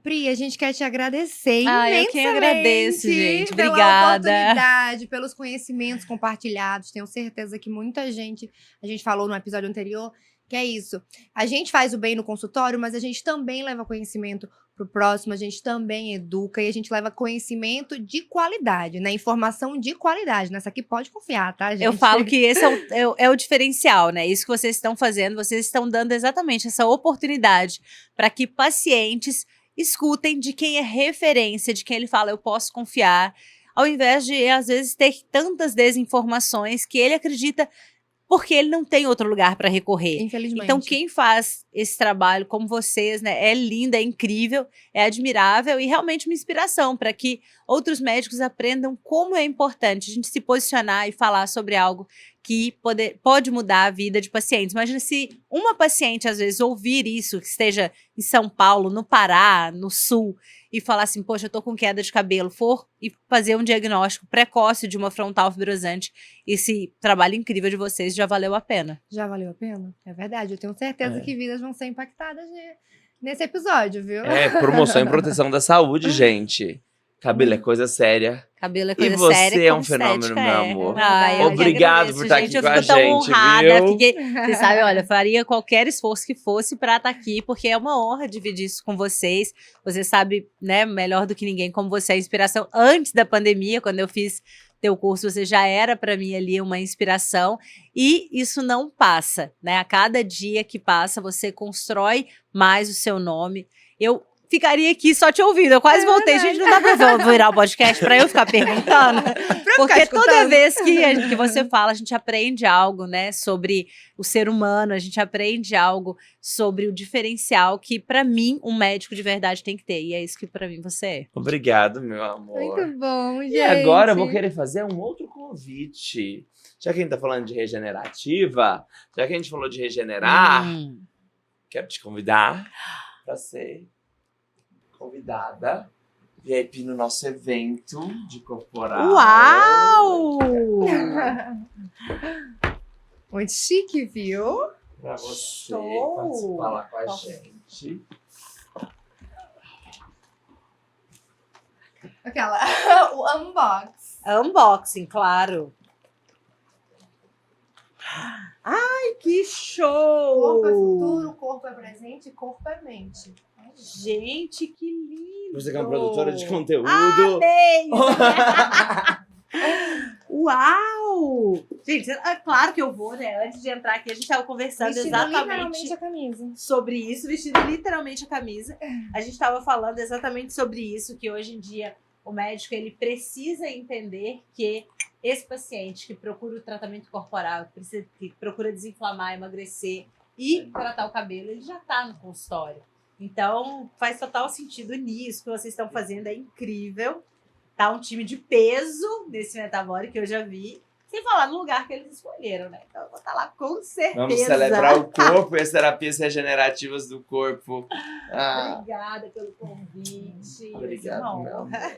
Pri, a gente quer te agradecer Ai, eu imensamente. quem agradeço, gente. Pela Obrigada. oportunidade, pelos conhecimentos compartilhados. Tenho certeza que muita gente, a gente falou no episódio anterior, que é isso. A gente faz o bem no consultório, mas a gente também leva conhecimento pro próximo, a gente também educa e a gente leva conhecimento de qualidade, né? Informação de qualidade. Nessa aqui pode confiar, tá, gente? Eu falo que esse é o diferencial, né? Isso que vocês estão fazendo, vocês estão dando exatamente essa oportunidade para que pacientes escutem de quem é referência, de quem ele fala, eu posso confiar, ao invés de, às vezes, ter tantas desinformações que ele acredita porque ele não tem outro lugar para recorrer. Infelizmente. Então, quem faz esse trabalho, como vocês, né, é linda, é incrível, é admirável e realmente uma inspiração para que outros médicos aprendam como é importante a gente se posicionar e falar sobre algo que pode mudar a vida de pacientes. Imagina se uma paciente, às vezes, ouvir isso, que esteja em São Paulo, no Pará, no Sul, e falar assim, poxa, eu tô com queda de cabelo, for e fazer um diagnóstico precoce de uma frontal fibrosante, esse trabalho incrível de vocês já valeu a pena. Já valeu a pena? É verdade. Eu tenho certeza que vidas vão ser impactadas nesse episódio, viu? É, promoção e proteção da saúde, gente. Cabelo é coisa séria. Cabelo é E coisa você séria, é um como fenômeno, estética meu é. amor. Ai, eu que Obrigado agradeço, por estar gente. aqui Eu com a fico tão gente, honrada. viu? Você sabe, olha, faria qualquer esforço que fosse pra estar aqui, porque é uma honra dividir isso com vocês. Você sabe, né, melhor do que ninguém como você é a inspiração. Antes da pandemia, quando eu fiz teu curso, você já era para mim ali uma inspiração. E isso não passa, né? A cada dia que passa, você constrói mais o seu nome. Eu ficaria aqui só te ouvindo. Eu quase voltei. Gente, não dá pra virar o podcast pra eu ficar perguntando? Porque toda vez que você fala, a gente aprende algo, né? Sobre o ser humano, a gente aprende algo sobre o diferencial que, pra mim, um médico de verdade tem que ter. E é isso que, pra mim, você é. Obrigado, meu amor. Muito bom, gente. E agora eu vou querer fazer um outro convite. Já que a gente tá falando de regenerativa, já que a gente falou de regenerar, quero te convidar pra ser convidada VIP no nosso evento de corporal. Uau! Muito chique, viu? Pra você Show! participar lá com a gente. Aquela, o unbox. Unboxing, claro. Ai, que show! Corpo é futuro, corpo é presente, corpo é mente. Gente, que lindo! Você que é uma produtora de conteúdo. Amei! Uau! Gente, é claro que eu vou, né? Antes de entrar aqui, a gente estava conversando Vestido exatamente literalmente a camisa. sobre isso, vestindo literalmente a camisa. A gente estava falando exatamente sobre isso, que hoje em dia o médico ele precisa entender que esse paciente que procura o tratamento corporal, que procura desinflamar, emagrecer e tratar o cabelo, ele já está no consultório. Então, faz total sentido nisso que vocês estão fazendo, é incrível. Tá um time de peso nesse Metabolic que eu já vi. Sem falar no lugar que eles escolheram, né? Então, eu vou estar lá com certeza. Vamos celebrar o corpo e as terapias regenerativas do corpo. Obrigada pelo convite. Obrigado, Uma meu honra. amor.